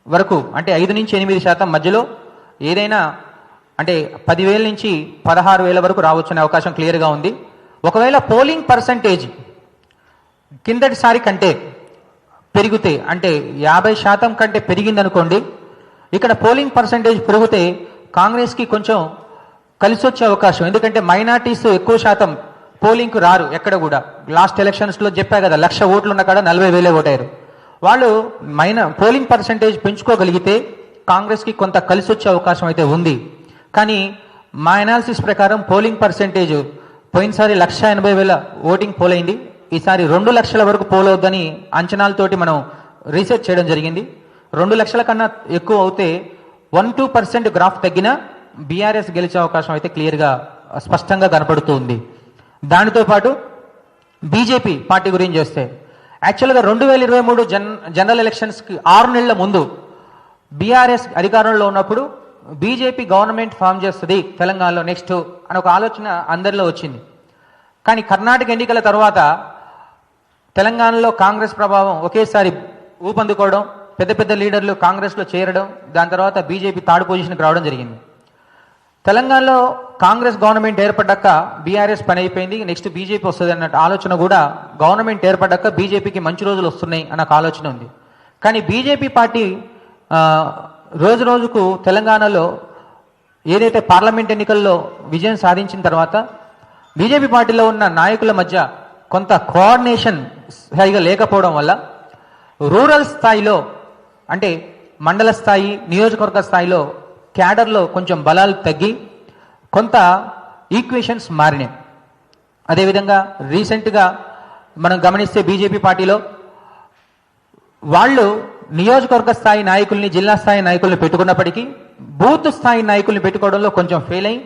వరకు, అంటే 5 నుంచి 8% మధ్యలో ఏదైనా అంటే 10,000 నుంచి 16,000 వరకు రావచ్చనే అవకాశం క్లియర్గా ఉంది. ఒకవేళ పోలింగ్ పర్సంటేజ్ కిందటిసారి కంటే పెరిగితే, అంటే 50% కంటే పెరిగిందనుకోండి, ఇక్కడ పోలింగ్ పర్సంటేజ్ పెరిగితే కాంగ్రెస్కి కొంచెం కలిసి వచ్చే అవకాశం. ఎందుకంటే మైనార్టీస్ ఎక్కువ శాతం పోలింగ్కు రారు ఎక్కడ కూడా. లాస్ట్ ఎలక్షన్స్లో చెప్పా కదా, 1,00,000 ఓట్లు ఉన్న కాడ 40,000 ఓటారు. వాళ్ళు పోలింగ్ పర్సంటేజ్ పెంచుకోగలిగితే కాంగ్రెస్కి కొంత కలిసి వచ్చే అవకాశం అయితే ఉంది. కానీ మా అనాలిసిస్ ప్రకారం పోలింగ్ పర్సంటేజ్ పోయినసారి 1,80,000 ఓటింగ్ పోల్ అయింది. ఈసారి 2 లక్షల వరకు పోల్ అవుద్దని అంచనాలతోటి మనం రీసెర్చ్ చేయడం జరిగింది. 2 లక్షల కన్నా ఎక్కువ అవుతే 1-2% గ్రాఫ్ తగ్గినా బీఆర్ఎస్ గెలిచే అవకాశం అయితే క్లియర్గా స్పష్టంగా కనపడుతుంది. దానితో పాటు బీజేపీ పార్టీ గురించి చూస్తే యాక్చువల్గా 2023 జనరల్ ఎలక్షన్స్కి 6 నెలల ముందు బీఆర్ఎస్ అధికారంలో ఉన్నప్పుడు బీజేపీ గవర్నమెంట్ ఫామ్ చేస్తుంది తెలంగాణలో నెక్స్ట్ అని ఒక ఆలోచన అందరిలో వచ్చింది. కానీ కర్ణాటక ఎన్నికల తర్వాత తెలంగాణలో కాంగ్రెస్ ప్రభావం ఒకేసారి ఊపందుకోవడం, పెద్ద పెద్ద లీడర్లు కాంగ్రెస్లో చేరడం, దాని తర్వాత బీజేపీ థర్డ్ పొజిషన్కి రావడం జరిగింది. తెలంగాణలో కాంగ్రెస్ గవర్నమెంట్ ఏర్పడ్డాక బీఆర్ఎస్ పని అయిపోయింది, నెక్స్ట్ బీజేపీ వస్తుంది అన్నట్టు ఆలోచన కూడా గవర్నమెంట్ ఏర్పడ్డాక బీజేపీకి మంచి రోజులు వస్తున్నాయి అన్న ఆలోచన ఉంది. కానీ బీజేపీ పార్టీ రోజు రోజుకు తెలంగాణలో ఏదైతే పార్లమెంట్ ఎన్నికల్లో విజయం సాధించిన తర్వాత బీజేపీ పార్టీలో ఉన్న నాయకుల మధ్య కొంత కోఆర్డినేషన్ సరిగా లేకపోవడం వల్ల రూరల్ స్థాయిలో అంటే మండల స్థాయి, నియోజకవర్గ స్థాయిలో క్యాడర్లో కొంచెం బలాలు తగ్గి కొంత ఈక్వేషన్స్ మారినాయి. అదేవిధంగా రీసెంట్గా మనం గమనిస్తే బీజేపీ పార్టీలో వాళ్ళు నియోజకవర్గ స్థాయి నాయకుల్ని, జిల్లా స్థాయి నాయకుల్ని పెట్టుకున్నప్పటికీ బూత్ స్థాయి నాయకుల్ని పెట్టుకోవడంలో కొంచెం ఫెయిల్ అయ్యి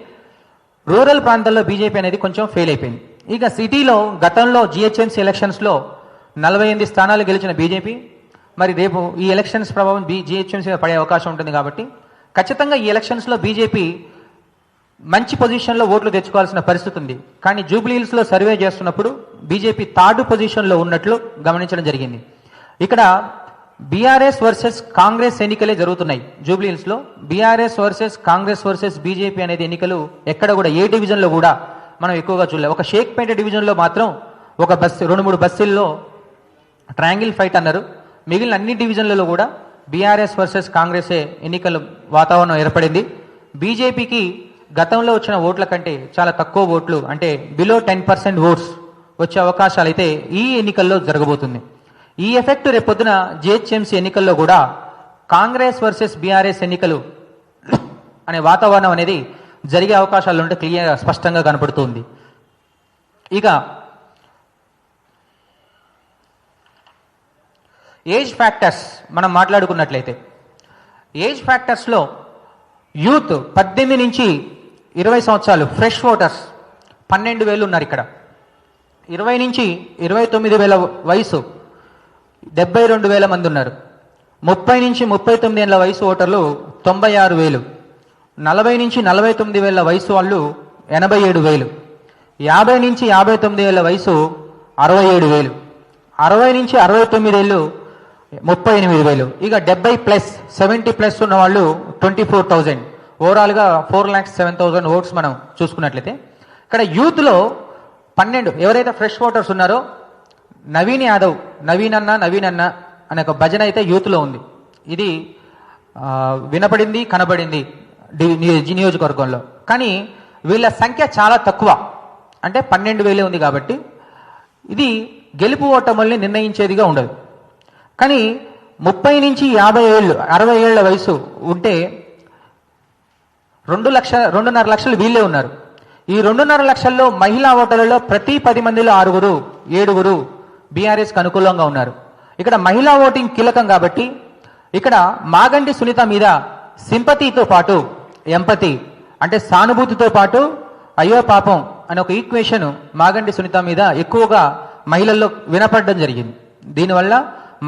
రూరల్ ప్రాంతాల్లో బీజేపీ అనేది కొంచెం ఫెయిల్ అయిపోయింది. ఇక సిటీలో గతంలో జిహెచ్ఎంసీ ఎలక్షన్స్లో 48 స్థానాలు గెలిచిన బీజేపీ మరి రేపు ఈ ఎలక్షన్స్ ప్రభావం జిహెచ్ఎంసీ పడే అవకాశం ఉంటుంది. కాబట్టి ఖచ్చితంగా ఈ ఎలక్షన్స్లో బీజేపీ మంచి పొజిషన్లో ఓట్లు తెచ్చుకోవాల్సిన పరిస్థితి ఉంది. కానీ జూబ్లీహిల్స్లో సర్వే చేస్తున్నప్పుడు బీజేపీ థర్డ్ పొజిషన్లో ఉన్నట్లు గమనించడం జరిగింది. ఇక్కడ బీఆర్ఎస్ వర్సెస్ కాంగ్రెస్ ఎన్నికలే జరుగుతున్నాయి. జూబ్లీహిల్స్లో BRS versus Congress versus BJP అనేది ఎన్నికలు ఎక్కడ కూడా ఏ డివిజన్లో కూడా మనం ఎక్కువగా చూడలేము. ఒక షేక్పేట డివిజన్లో మాత్రం ఒక బస్సు 2-3 బస్సుల్లో ట్రయాంగిల్ ఫైట్ అన్నారు. మిగిలిన అన్ని డివిజన్లలో కూడా బీఆర్ఎస్ వర్సెస్ కాంగ్రెసే ఎన్నికల వాతావరణం ఏర్పడింది. బీజేపీకి గతంలో వచ్చిన ఓట్ల కంటే చాలా తక్కువ ఓట్లు, అంటే బిలో 10% ఓట్స్ వచ్చే అవకాశాలు అయితే ఈ ఎన్నికల్లో జరగబోతుంది. ఈ ఎఫెక్ట్ రేపొద్దున జిహెచ్ఎంసీ ఎన్నికల్లో కూడా కాంగ్రెస్ వర్సెస్ బీఆర్ఎస్ ఎన్నికలు అనే వాతావరణం అనేది జరిగే అవకాశాలు ఉంటే క్లియర్గా స్పష్టంగా కనపడుతుంది. ఇక ఏజ్ ఫ్యాక్టర్స్ మనం మాట్లాడుకున్నట్లయితే ఏజ్ ఫ్యాక్టర్స్లో యూత్ 18 నుంచి 20 సంవత్సరాలు ఫ్రెష్ ఓటర్స్ 12,000 ఉన్నారు. ఇక్కడ 20 నుంచి 29,000 వయసు 72,000 మంది ఉన్నారు. 30 నుంచి 39 ఏళ్ల వయసు ఓటర్లు 96,000, 40 నుంచి 49,000 వయసు వాళ్ళు 87,000, 50 నుంచి 59 ఏళ్ల వయసు 67,000, 60 నుంచి 69 ఏళ్ళు 38,000, ఇక 70+70+ ఉన్న వాళ్ళు 24,000. ఓవరాల్గా 4,07,000 ఓట్స్ మనం చూసుకున్నట్లయితే ఇక్కడ యూత్లో 12 ఎవరైతే ఫ్రెష్ ఓటర్స్ ఉన్నారో నవీన్ యాదవ్, నవీన్ అన్న అనే ఒక భజన అయితే యూత్లో ఉంది. ఇది వినపడింది, కనబడింది నియోజకవర్గంలో. కానీ వీళ్ళ సంఖ్య చాలా తక్కువ, అంటే 12,000 ఉంది. కాబట్టి ఇది గెలుపు ఓటముల్ని నిర్ణయించేదిగా ఉండదు. కానీ 30 నుంచి 50 ఏళ్ళు 60 ఏళ్ల వయసు ఉంటే 2.5 లక్షలు వీళ్ళే ఉన్నారు. ఈ 2.5 లక్షల్లో మహిళా ఓటర్లలో ప్రతి 10 మందిలో 6, 7 బీఆర్ఎస్కి అనుకూలంగా ఉన్నారు. ఇక్కడ మహిళా ఓటింగ్ కీలకం కాబట్టి ఇక్కడ మాగంటి సునీత మీద సింపతితో పాటు ఎంపతి అంటే సానుభూతితో పాటు అయ్యో పాపం అనే ఒక ఈక్వేషన్ మాగంటి సునీత మీద ఎక్కువగా మహిళల్లో వినపడడం జరిగింది. దీనివల్ల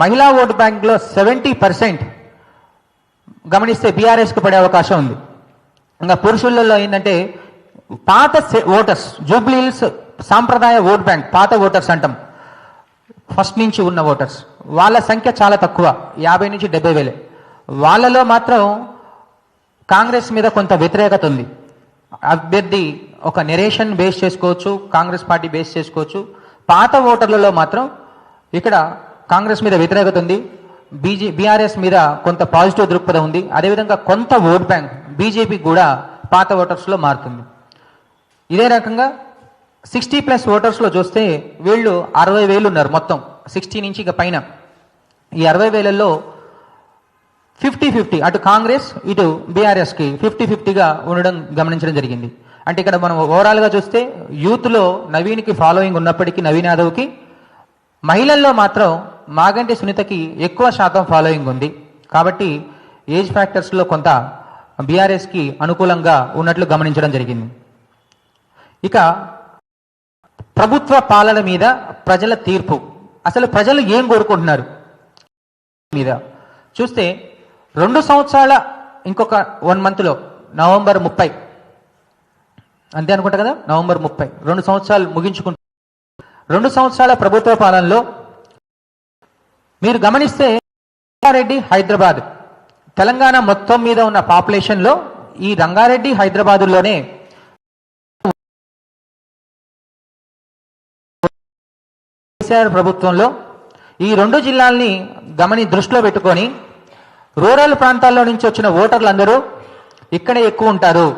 మహిళా ఓటు బ్యాంక్లో 70% గమనిస్తే బీఆర్ఎస్కి పడే అవకాశం ఉంది. ఇంకా పురుషులలో ఏంటంటే పాత ఓటర్స్, జూబ్లీహిల్స్ సాంప్రదాయ ఓట్ బ్యాంక్, పాత ఓటర్స్ అంటాం, ఫస్ట్ నుంచి ఉన్న ఓటర్స్, వాళ్ళ సంఖ్య చాలా తక్కువ, 50 నుంచి 70 వేలే. వాళ్ళలో మాత్రం కాంగ్రెస్ మీద కొంత వ్యతిరేకత ఉంది. అభ్యర్థి ఒక నెరేషన్ బేస్ చేసుకోవచ్చు, కాంగ్రెస్ పార్టీ బేస్ చేసుకోవచ్చు. పాత ఓటర్లలో మాత్రం ఇక్కడ కాంగ్రెస్ మీద వ్యతిరేకత ఉంది, బీఆర్ఎస్ మీద కొంత పాజిటివ్ దృక్పథం ఉంది. అదేవిధంగా కొంత ఓట్ బ్యాంక్ బీజేపీ కూడా పాత ఓటర్స్లో మారుతుంది. ఇదే రకంగా 60+ ఓటర్స్లో చూస్తే వీళ్ళు 60 వేలు ఉన్నారు మొత్తం, 60 నుంచి ఇక పైన. ఈ 60 వేలలో 50-50 అటు కాంగ్రెస్ ఇటు బీఆర్ఎస్కి 50-50గా ఉండడం గమనించడం జరిగింది. అంటే ఇక్కడ మనం ఓవరాల్గా చూస్తే యూత్లో నవీన్కి ఫాలోయింగ్ ఉన్నప్పటికీ, నవీన్ యాదవ్కి, మహిళల్లో మాత్రం మాగంటి సునీతకి ఎక్కువ శాతం ఫాలోయింగ్ ఉంది. కాబట్టి ఏజ్ ఫ్యాక్టర్స్లో కొంత బీఆర్ఎస్కి అనుకూలంగా ఉన్నట్లు గమనించడం జరిగింది. ఇక ప్రభుత్వ పాలన మీద ప్రజల తీర్పు, అసలు ప్రజలు ఏం కోరుకుంటున్నారు మీద చూస్తే 2 సంవత్సరాల ఇంకొక 1 మంత్లో నవంబర్ 30 అంతే అనుకుంటా కదా, నవంబర్ 30 2 సంవత్సరాలు ముగించుకుంటు 2 సంవత్సరాల ప్రభుత్వ పాలనలో మీరు గమనిస్తే రంగారెడ్డి, హైదరాబాద్, తెలంగాణ మొత్తం మీద ఉన్న పాపులేషన్లో ఈ రంగారెడ్డి, హైదరాబాదులోనే కేసీఆర్ ప్రభుత్వంలో ఈ 2 జిల్లాల్ని దృష్టిలో పెట్టుకొని రూరల్ ప్రాంతాల్లో నుంచి వచ్చిన ఓటర్లందరూ ఇక్కడే ఎక్కువ ఉంటారు,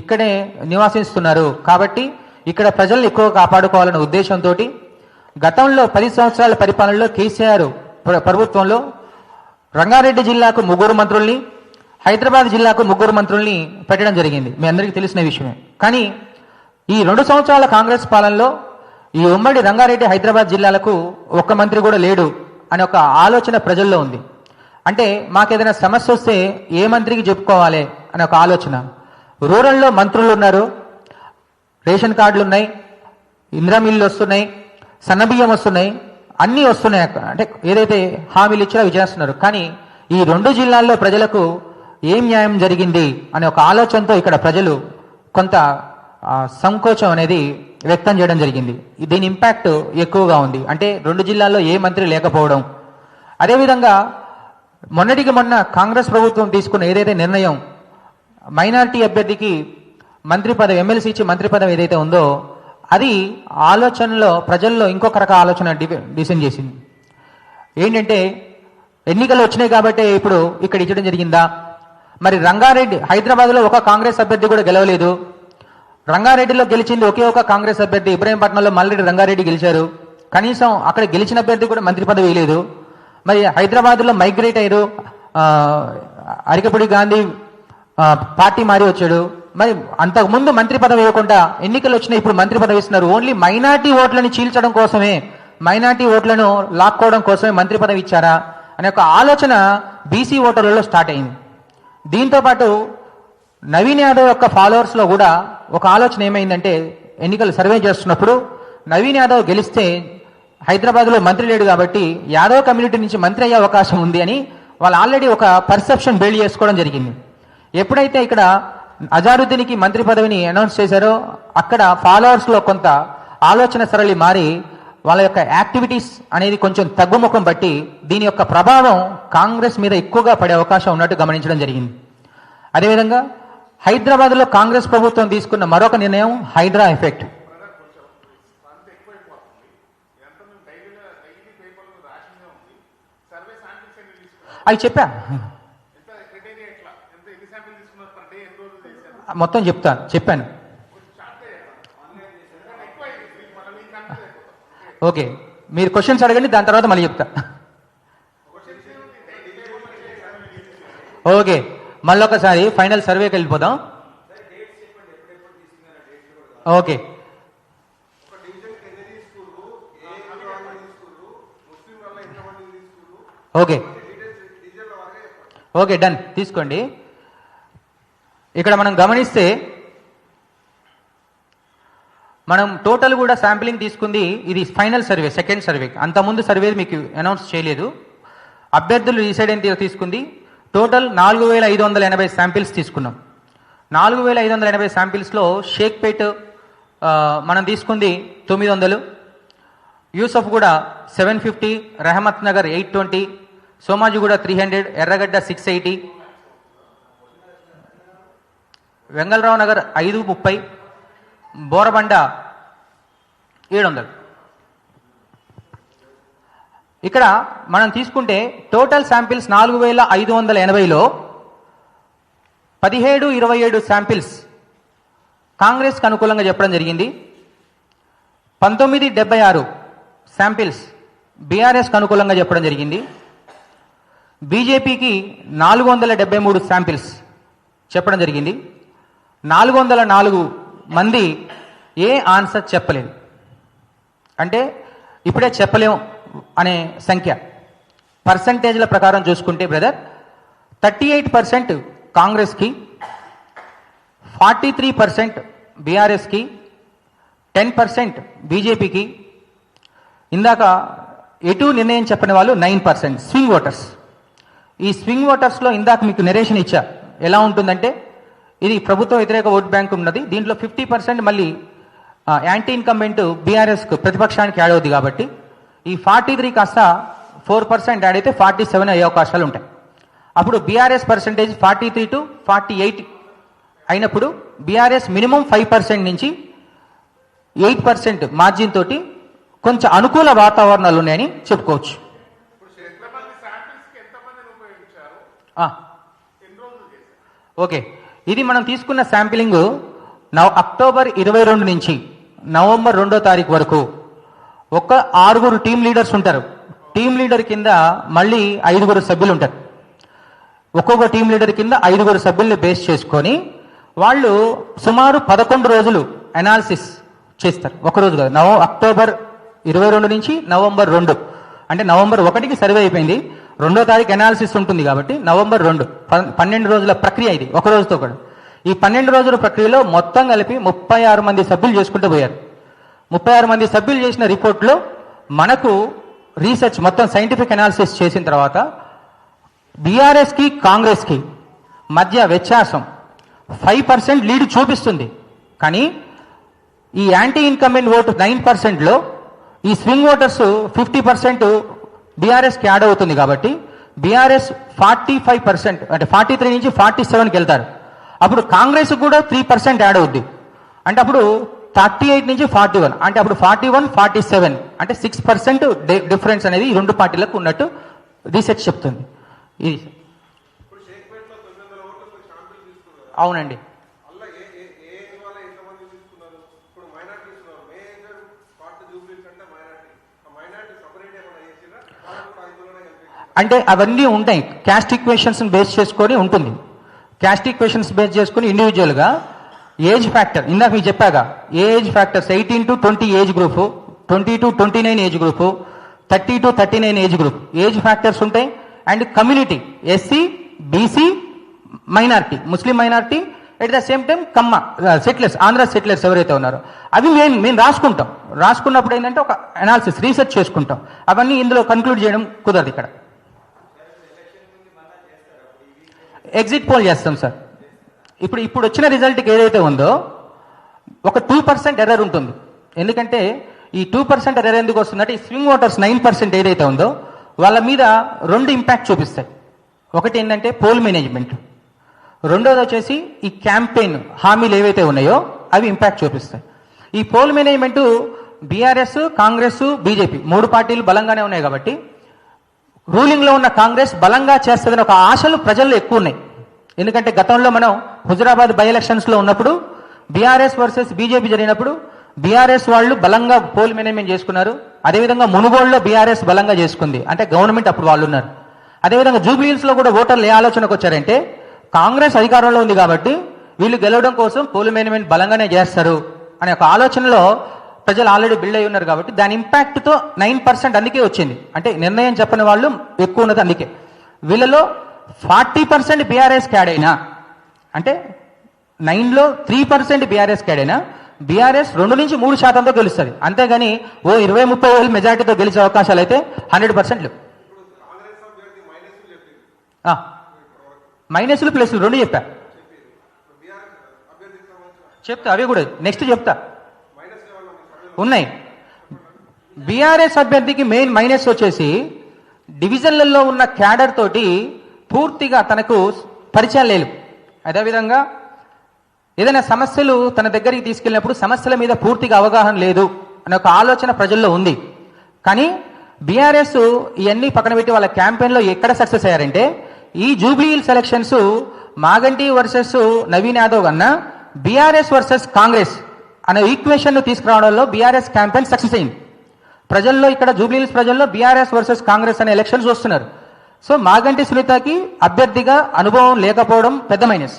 ఇక్కడే నివాసిస్తున్నారు. కాబట్టి ఇక్కడ ప్రజల్ని ఎక్కువ కాపాడుకోవాలనే ఉద్దేశంతో గతంలో 10 సంవత్సరాల పరిపాలనలో కేసీఆర్ ప్రభుత్వంలో రంగారెడ్డి జిల్లాకు 3 మంత్రుల్ని, హైదరాబాద్ జిల్లాకు 3 మంత్రుల్ని పెట్టడం జరిగింది, మీ అందరికీ తెలిసిన విషయమే. కానీ ఈ 2 సంవత్సరాల కాంగ్రెస్ పాలనలో ఈ ఉమ్మడి రంగారెడ్డి, హైదరాబాద్ జిల్లాలకు ఒక్క మంత్రి కూడా లేడు అనే ఒక ఆలోచన ప్రజల్లో ఉంది. అంటే మాకేదైనా సమస్య వస్తే ఏ మంత్రికి చెప్పుకోవాలి అనే ఒక ఆలోచన. రూరల్లో మంత్రులు ఉన్నారు, రేషన్ కార్డులు ఉన్నాయి, ఇందిరా మిల్లు వస్తున్నాయి, సన్నబియ్యం వస్తున్నాయి, అన్నీ వస్తున్నాయి. అంటే ఏదైతే హామీలు ఇచ్చినా అవి చేస్తున్నారు. కానీ ఈ 2 జిల్లాల్లో ప్రజలకు ఏం న్యాయం జరిగింది అనే ఒక ఆలోచనతో ఇక్కడ ప్రజలు కొంత సంకోచం అనేది వ్యక్తం చేయడం జరిగింది. దీని ఇంపాక్ట్ ఎక్కువగా ఉంది. అంటే 2 జిల్లాల్లో ఏ మంత్రి లేకపోవడం, అదేవిధంగా మొన్నటికి మొన్న కాంగ్రెస్ ప్రభుత్వం తీసుకున్న ఏదైతే నిర్ణయం మైనారిటీ అభ్యర్థికి మంత్రి పదవి, ఎమ్మెల్సీ ఇచ్చి మంత్రి పదవి ఏదైతే ఉందో అది ఆలోచనలో ప్రజల్లో ఇంకొక రక ఆలోచన డిసైన్ చేసింది. ఏంటంటే ఎన్నికలు వచ్చినాయి కాబట్టి ఇప్పుడు ఇక్కడ ఇచ్చడం జరిగిందా? మరి రంగారెడ్డి, హైదరాబాద్లో ఒక కాంగ్రెస్ అభ్యర్థి కూడా గెలవలేదు, రంగారెడ్డిలో గెలిచింది ఒకే ఒక కాంగ్రెస్ అభ్యర్థి, ఇబ్రహీంపట్నంలో మల్రెడ్డి రంగారెడ్డి గెలిచారు, కనీసం అక్కడ గెలిచిన అభ్యర్థి కూడా మంత్రి పదవి వేయలేదు. మరి హైదరాబాద్లో మైగ్రేట్ అయ్యారు, అరికపూడి గాంధీ పార్టీ మారి వచ్చాడు. మరి అంతకుముందు మంత్రి పదవి వేయకుండా ఎన్నికలు వచ్చినాయి, ఇప్పుడు మంత్రి పదవి ఇస్తున్నారు. ఓన్లీ మైనార్టీ ఓట్లను చీల్చడం కోసమే, మైనార్టీ ఓట్లను లాక్కోవడం కోసమే మంత్రి పదవి ఇచ్చారా అనే ఒక ఆలోచన బీసీ ఓటర్లలో స్టార్ట్ అయింది. దీంతోపాటు నవీన్ యాదవ్ యొక్క ఫాలోవర్స్లో కూడా ఒక ఆలోచన ఏమైందంటే, ఎన్నికలు సర్వే చేస్తున్నప్పుడు నవీన్ యాదవ్ గెలిస్తే హైదరాబాద్లో మంత్రి లేడు కాబట్టి యాదవ్ కమ్యూనిటీ నుంచి మంత్రి అయ్యే అవకాశం ఉంది అని వాళ్ళు ఆల్రెడీ ఒక పర్సెప్షన్ బిల్డ్ చేసుకోవడం జరిగింది. ఎప్పుడైతే ఇక్కడ అజారుద్దీన్కి మంత్రి పదవిని అనౌన్స్ చేశారో అక్కడ ఫాలోవర్స్లో కొంత ఆలోచన సరళి మారి వాళ్ళ యొక్క యాక్టివిటీస్ అనేది కొంచెం తగ్గుముఖం బట్టి దీని యొక్క ప్రభావం కాంగ్రెస్ మీద ఎక్కువగా పడే అవకాశం ఉన్నట్టు గమనించడం జరిగింది. అదేవిధంగా హైదరాబాద్లో కాంగ్రెస్ ప్రభుత్వం తీసుకున్న మరొక నిర్ణయం హైడ్రా ఎఫెక్ట్. అవి మొత్తం చెప్పాను. ఓకే, మీరు క్వశ్చన్స్ అడగండి, దాని తర్వాత మళ్ళీ చెప్తా. ఓకే, మళ్ళొకసారి ఫైనల్ సర్వేకి వెళ్ళిపోదాం. Okay, okay, okay, done. తీసుకోండి. ఇక్కడ మనం గమనిస్తే మనం టోటల్ కూడా శాంపిలింగ్ తీసుకుంది, ఇది ఫైనల్ సర్వే, సెకండ్ సర్వే. అంతకుముందు సర్వే మీకు అనౌన్స్ చేయలేదు. అభ్యర్థులు రీసైడ్ ఎంత తీసుకుంది, టోటల్ 4580 శాంపిల్స్ తీసుకున్నాం. 4580 శాంపిల్స్లో షేక్పేట్ మనం తీసుకుంది 900, యూసఫ్ కూడా 750, రెహమత్ నగర్ 820, సోమాజిగూడ 300, ఎర్రగడ్డ 680, వెంగళరావు నగర్ 530, బోరబండ 700. ఇక్కడ మనం తీసుకుంటే టోటల్ శాంపిల్స్ 4580లో 17-27 శాంపిల్స్ కాంగ్రెస్కి అనుకూలంగా చెప్పడం జరిగింది. 1976 శాంపిల్స్ బీఆర్ఎస్కి అనుకూలంగా చెప్పడం జరిగింది. బీజేపీకి 473 శాంపిల్స్ చెప్పడం జరిగింది. 404 మంది ఏ ఆన్సర్ చెప్పలేదు. అంటే ఇప్పుడే చెప్పలేం అనే సంఖ్య. పర్సంటేజ్ల ప్రకారం చూసుకుంటే బ్రదర్ 38% కాంగ్రెస్కి, 43% బీఆర్ఎస్కి, 10% బీజేపీకి. ఇందాక ఎటు నిర్ణయం చెప్పని వాళ్ళు 9% స్వింగ్ ఓటర్స్. ఈ స్వింగ్ ఓటర్స్లో ఇందాక మీకు నెరేషన్ ఇచ్చా, ఎలా ఉంటుందంటే ఇది ప్రభుత్వ వ్యతిరేక ఓట్ బ్యాంక్ ఉన్నది. దీంట్లో 50% మళ్ళీ యాంటీ ఇన్కంబెంట్ బీఆర్ఎస్కు ప్రతిపక్షానికి యాడ్ అవుద్ది. కాబట్టి ఈ 43 కాస్త 4% యాడ్ అయితే 47 అయ్యే అవకాశాలు ఉంటాయి. అప్పుడు బీఆర్ఎస్ పర్సంటేజ్ 43 to 48 అయినప్పుడు బీఆర్ఎస్ మినిమం 5% నుంచి 8% మార్జిన్ తోటి కొంచెం అనుకూల వాతావరణాలు ఉన్నాయని చెప్పుకోవచ్చు. ఓకే, ఇది మనం తీసుకున్న శాంపిలింగ్ అక్టోబర్ 22 నుంచి నవంబర్ 2వ తారీఖు వరకు ఒక 6 టీమ్ లీడర్స్ ఉంటారు. టీమ్ లీడర్ కింద మళ్ళీ 5 సభ్యులు ఉంటారు. ఒక్కొక్క టీమ్ లీడర్ కింద 5 సభ్యుల్ని బేస్ చేసుకొని వాళ్ళు సుమారు 11 రోజులు అనాలిసిస్ చేస్తారు. ఒకరోజు కాదు, అక్టోబర్ 22 నుంచి నవంబర్ 2, అంటే నవంబర్ 1కి సర్వే అయిపోయింది, 2వ తారీఖు అనాలిసిస్ ఉంటుంది. కాబట్టి నవంబర్ 2 12 రోజుల ప్రక్రియ ఇది, ఒక రోజుతో కూడా. ఈ 12 రోజుల ప్రక్రియలో మొత్తం కలిపి 36 మంది సభ్యులు చేసుకుంటూ పోయారు. 36 మంది సభ్యులు చేసిన రిపోర్ట్లో మనకు రీసెర్చ్ మొత్తం సైంటిఫిక్ అనాలిసిస్ చేసిన తర్వాత బీఆర్ఎస్కి కాంగ్రెస్కి మధ్య వ్యత్యాసం 5% లీడ్ చూపిస్తుంది. కానీ ఈ యాంటీ ఇన్కంబెంట్ ఓటు 9%లో ఈ స్వింగ్ ఓటర్స్ 50% బీఆర్ఎస్కి యాడ్ అవుతుంది. కాబట్టి బీఆర్ఎస్ 45%, అంటే 43 నుంచి 47కి వెళ్తారు. అప్పుడు కాంగ్రెస్ కూడా 3% యాడ్ అవుద్ది. అంటే అప్పుడు 38 నుంచి 41, అంటే అప్పుడు 41, 47, అంటే 6% డిఫరెన్స్ అనేది ఈ రెండు పార్టీలకు ఉన్నట్టు రీసెర్చ్ చెప్తుంది. ఇది అవునండి. అంటే అవన్నీ ఉంటాయి, క్యాస్ట్ ఈక్వేషన్స్ బేస్ చేసుకొని ఉంటుంది. క్యాస్ట్ ఈక్వేషన్స్ బేస్ చేసుకొని ఇండివిజువల్గా ఏజ్ ఫ్యాక్టర్, ఇందాక మీకు చెప్పాగా age factors 18 to 20 age group, 20 to 29 age group, 30 to 39 age group age factors ఉంటాయి. And community SC, BC, minority, Muslim minority, at the same time Kamma settlers, Andhra settlers ఎవరైతే ఉన్నారో అవి మేము రాసుకుంటాం. రాసుకున్నప్పుడు ఏంటంటే ఒక అనాలిసిస్ రీసెర్చ్ చేసుకుంటాం. అవన్నీ ఇందులో కన్క్లూడ్ చేయడం కుదరదు. ఇక్కడ ఎగ్జిట్ పోల్ చేస్తాం సార్. ఇప్పుడు వచ్చిన రిజల్ట్కి ఏదైతే ఉందో ఒక 2% ఎర్రర్ ఉంటుంది. ఎందుకంటే ఈ 2% ఎర్రర్ ఎందుకు వస్తుందంటే ఈ స్వింగ్ ఓటర్స్ 9% ఏదైతే ఉందో వాళ్ళ మీద 2 ఇంపాక్ట్ చూపిస్తాయి. ఒకటి ఏంటంటే పోల్ మేనేజ్మెంట్, రెండోది వచ్చేసి ఈ క్యాంపెయిన్ హామీలు ఏవైతే ఉన్నాయో అవి ఇంపాక్ట్ చూపిస్తాయి. ఈ poll management BRS, Congress, BJP 3 పార్టీలు బలంగానే ఉన్నాయి. కాబట్టి రూలింగ్లో ఉన్న కాంగ్రెస్ బలంగా చేస్తుందని ఒక ఆశలు ప్రజల్లో ఎక్కువ ఉన్నాయి. ఎందుకంటే గతంలో మనం హుజురాబాద్ బై ఎలక్షన్స్లో ఉన్నప్పుడు బీఆర్ఎస్ వర్సెస్ బీజేపీ జరిగినప్పుడు బీఆర్ఎస్ వాళ్ళు బలంగా పోల్ మేనేజ్మెంట్ చేసుకున్నారు. అదేవిధంగా మునుగోడులో బీఆర్ఎస్ బలంగా చేసుకుంది, అంటే గవర్నమెంట్ అప్పుడు వాళ్ళు ఉన్నారు. అదేవిధంగా జూబ్లీ హిల్స్ లో కూడా ఓటర్లు ఏ ఆలోచనకు వచ్చారంటే కాంగ్రెస్ అధికారంలో ఉంది కాబట్టి వీళ్ళు గెలవడం కోసం పోల్ మేనేజ్మెంట్ బలంగానే చేస్తారు అనే ఒక ఆలోచనలో ప్రజలు ఆల్రెడీ బిల్డ్ అయి ఉన్నారు కాబట్టి దాని ఇంపాక్ట్తో 9% అందుకే వచ్చింది. అంటే నిర్ణయం చెప్పని వాళ్ళు ఎక్కువ ఉన్నది అందుకే. వీళ్ళలో 40% బీఆర్ఎస్ క్యాడ్ అయినా, అంటే 9లో 3% బీఆర్ఎస్ క్యాడ్ అయినా బీఆర్ఎస్ 2 నుంచి 3% గెలుస్తుంది. అంతేగాని ఓ 20-30 వేలు మెజార్టీతో గెలిచే అవకాశాలు అయితే 100% లేవు. మైనస్లు ప్లస్లు రెండు చెప్తా అవి కూడా నెక్స్ట్ చెప్తా ఉన్నాయి. బీఆర్ఎస్ అభ్యర్థికి మెయిన్ మైనస్ వచ్చేసి డివిజన్లలో ఉన్న క్యాడర్ తోటి పూర్తిగా తనకు పరిచయం లేదు. అదేవిధంగా ఏదైనా సమస్యలు తన దగ్గరికి తీసుకెళ్ళినప్పుడు సమస్యల మీద పూర్తిగా అవగాహన లేదు అనే ఒక ఆలోచన ప్రజల్లో ఉంది. కానీ బీఆర్ఎస్ ఇవన్నీ పక్కన పెట్టి వాళ్ళ క్యాంపెయిన్లో ఎక్కడ సక్సెస్ అయ్యారంటే ఈ Jubilee hills elections Maganti versus Naveen Yadav కన్నా బీఆర్ఎస్ వర్సెస్ కాంగ్రెస్ అనే ఈక్వేషన్ తీసుకురావడంలో బీఆర్ఎస్ క్యాంపెయిన్ సక్సెస్ అయింది. ప్రజల్లో ఇక్కడ జూబ్లీ హిల్స్ ప్రజల్లో బీఆర్ఎస్ వర్సెస్ కాంగ్రెస్ అనే ఎలక్షన్స్ వస్తున్నారు. సో మాగంటి సునీతకి అభ్యర్థిగా అనుభవం లేకపోవడం పెద్ద మైనస్,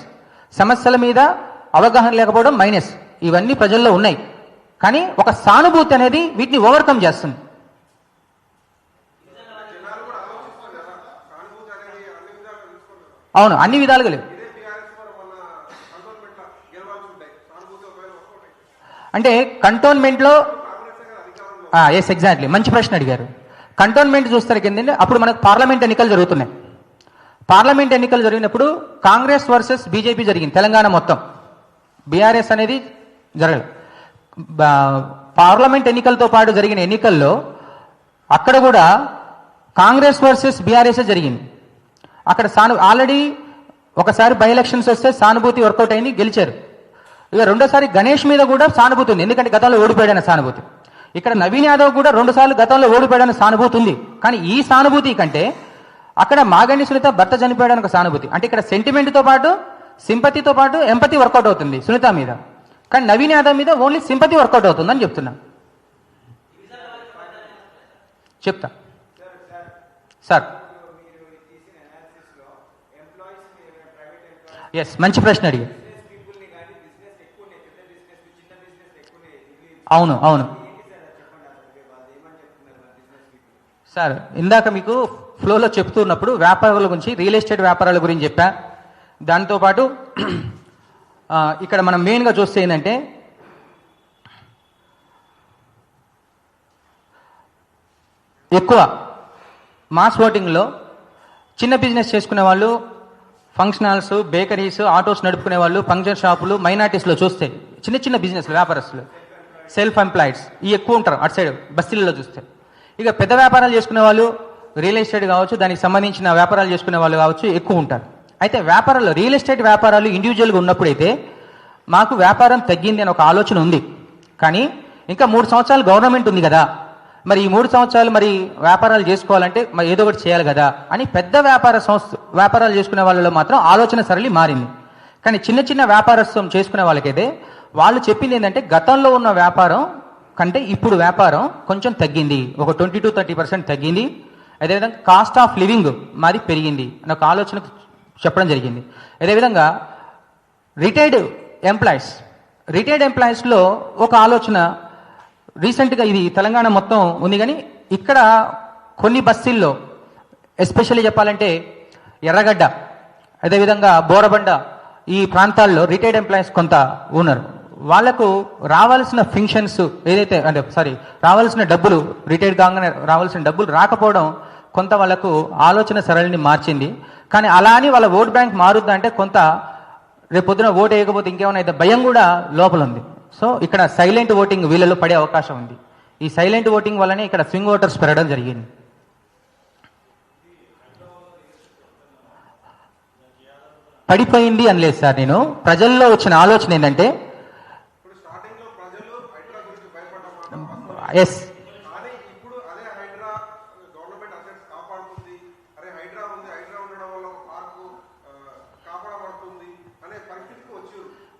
సమస్యల మీద అవగాహన లేకపోవడం మైనస్, ఇవన్నీ ప్రజల్లో ఉన్నాయి. కానీ ఒక సానుభూతి అనేది వీటిని ఓవర్కమ్ చేస్తుంది. అవును, అన్ని విధాలుగా లేవు. అంటే కంటోన్మెంట్లో ఎస్ ఎగ్జాక్ట్లీ మంచి ప్రశ్న అడిగారు. కంటోన్మెంట్ చూస్తారు కింద అప్పుడు మనకు పార్లమెంట్ ఎన్నికలు జరుగుతున్నాయి. పార్లమెంట్ ఎన్నికలు జరిగినప్పుడు కాంగ్రెస్ వర్సెస్ బీజేపీ జరిగింది తెలంగాణ మొత్తం. బీఆర్ఎస్ అనేది జరగలేదు. పార్లమెంట్ ఎన్నికలతో పాటు జరిగిన ఎన్నికల్లో అక్కడ కూడా కాంగ్రెస్ వర్సెస్ బీఆర్ఎస్ జరిగింది. అక్కడ ఆల్రెడీ ఒకసారి బై ఎలక్షన్స్ వస్తే సానుభూతి వర్కౌట్ అయింది, గెలిచారు. ఇక రెండోసారి గణేష్ మీద కూడా సానుభూతి ఉంది, ఎందుకంటే గతంలో ఓడిపోయాడన్న సానుభూతి. ఇక్కడ నవీన్ యాదవ్ కూడా 2 సార్లు గతంలో ఓడిపోయాడన్న సానుభూతి ఉంది. కానీ ఈ సానుభూతి కంటే అక్కడ మాగంటి సునీత భర్త చనిపోయాడని ఒక సానుభూతి. అంటే ఇక్కడ సెంటిమెంట్తో పాటు సింపతితో పాటు ఎంపతి వర్కౌట్ అవుతుంది సునీత మీద. కానీ నవీన్ యాదవ్ మీద ఓన్లీ సింపతి వర్కౌట్ అవుతుందని చెప్తున్నా. చెప్తా సార్. ఎస్, మంచి ప్రశ్న అడిగి. అవును అవును సార్, ఇందాక మీకు ఫ్లోలో చెప్తున్నప్పుడు వ్యాపారాల గురించి, రియల్ ఎస్టేట్ వ్యాపారాల గురించి చెప్పా. దాంతోపాటు ఇక్కడ మనం మెయిన్గా చూస్తే ఏంటంటే ఎక్కువ మాస్ ఓటింగ్లో చిన్న బిజినెస్ చేసుకునే వాళ్ళు, ఫంక్షన్ హాల్స్, బేకరీస్, ఆటోస్ నడుపుకునే వాళ్ళు, పంక్చర్ షాపులు, మైనార్టీస్లో చూస్తే చిన్న చిన్న బిజినెస్లు, వ్యాపారస్తులు, సెల్ఫ్ ఎంప్లాయిడ్స్ ఈ ఎక్కువ ఉంటారు అటు సైడ్ బస్తీలలో చూస్తే. ఇక పెద్ద వ్యాపారాలు చేసుకునే వాళ్ళు, రియల్ ఎస్టేట్ కావచ్చు, దానికి సంబంధించిన వ్యాపారాలు చేసుకునే వాళ్ళు కావచ్చు ఎక్కువ ఉంటారు. అయితే వ్యాపారాలు, రియల్ ఎస్టేట్ వ్యాపారాలు ఇండివిజువల్గా ఉన్నప్పుడైతే మాకు వ్యాపారం తగ్గింది అని ఒక ఆలోచన ఉంది. కానీ ఇంకా 3 సంవత్సరాలు గవర్నమెంట్ ఉంది కదా, మరి ఈ 3 సంవత్సరాలు మరి వ్యాపారాలు చేసుకోవాలంటే మరి ఏదో ఒకటి చేయాలి కదా అని పెద్ద వ్యాపారాలు చేసుకునే వాళ్ళలో మాత్రం ఆలోచన సరళి మారింది. కానీ చిన్న చిన్న వ్యాపారత్వం చేసుకునే వాళ్ళకైతే వాళ్ళు చెప్పింది ఏంటంటే గతంలో ఉన్న వ్యాపారం కంటే ఇప్పుడు వ్యాపారం కొంచెం తగ్గింది, ఒక 20-30% తగ్గింది. అదేవిధంగా కాస్ట్ ఆఫ్ లివింగ్ మాది పెరిగింది అని ఒక ఆలోచన చెప్పడం జరిగింది. అదేవిధంగా రిటైర్డ్ ఎంప్లాయీస్లో ఒక ఆలోచన రీసెంట్గా, ఇది తెలంగాణ మొత్తం ఉంది కానీ ఇక్కడ కొన్ని బస్తీల్లో ఎస్పెషల్లీ చెప్పాలంటే ఎర్రగడ్డ, అదేవిధంగా బోరబండ ఈ ప్రాంతాల్లో రిటైర్డ్ ఎంప్లాయీస్ కొంత ఉన్నారు. వాళ్లకు రావాల్సిన ఫంక్షన్స్ ఏదైతే రావాల్సిన డబ్బులు, రిటైర్డ్ కాగానే రావాల్సిన డబ్బులు రాకపోవడం కొంత వాళ్ళకు ఆలోచన సరళిని మార్చింది. కానీ అలా అని వాళ్ళ ఓట్ బ్యాంక్ మారుద్దా అంటే కొంత రేపు పొద్దున ఓటు వేయకపోతే ఇంకేమైనా అయితే భయం కూడా లోపల ఉంది. సో ఇక్కడ సైలెంట్ ఓటింగ్ వీళ్ళలో పడే అవకాశం ఉంది. ఈ సైలెంట్ ఓటింగ్ వల్లనే ఇక్కడ స్వింగ్ ఓటర్స్ పెరగడం జరిగింది. పడిపోయింది అనలేదు సార్, నేను ప్రజల్లో వచ్చిన ఆలోచన ఏంటంటే ఎస్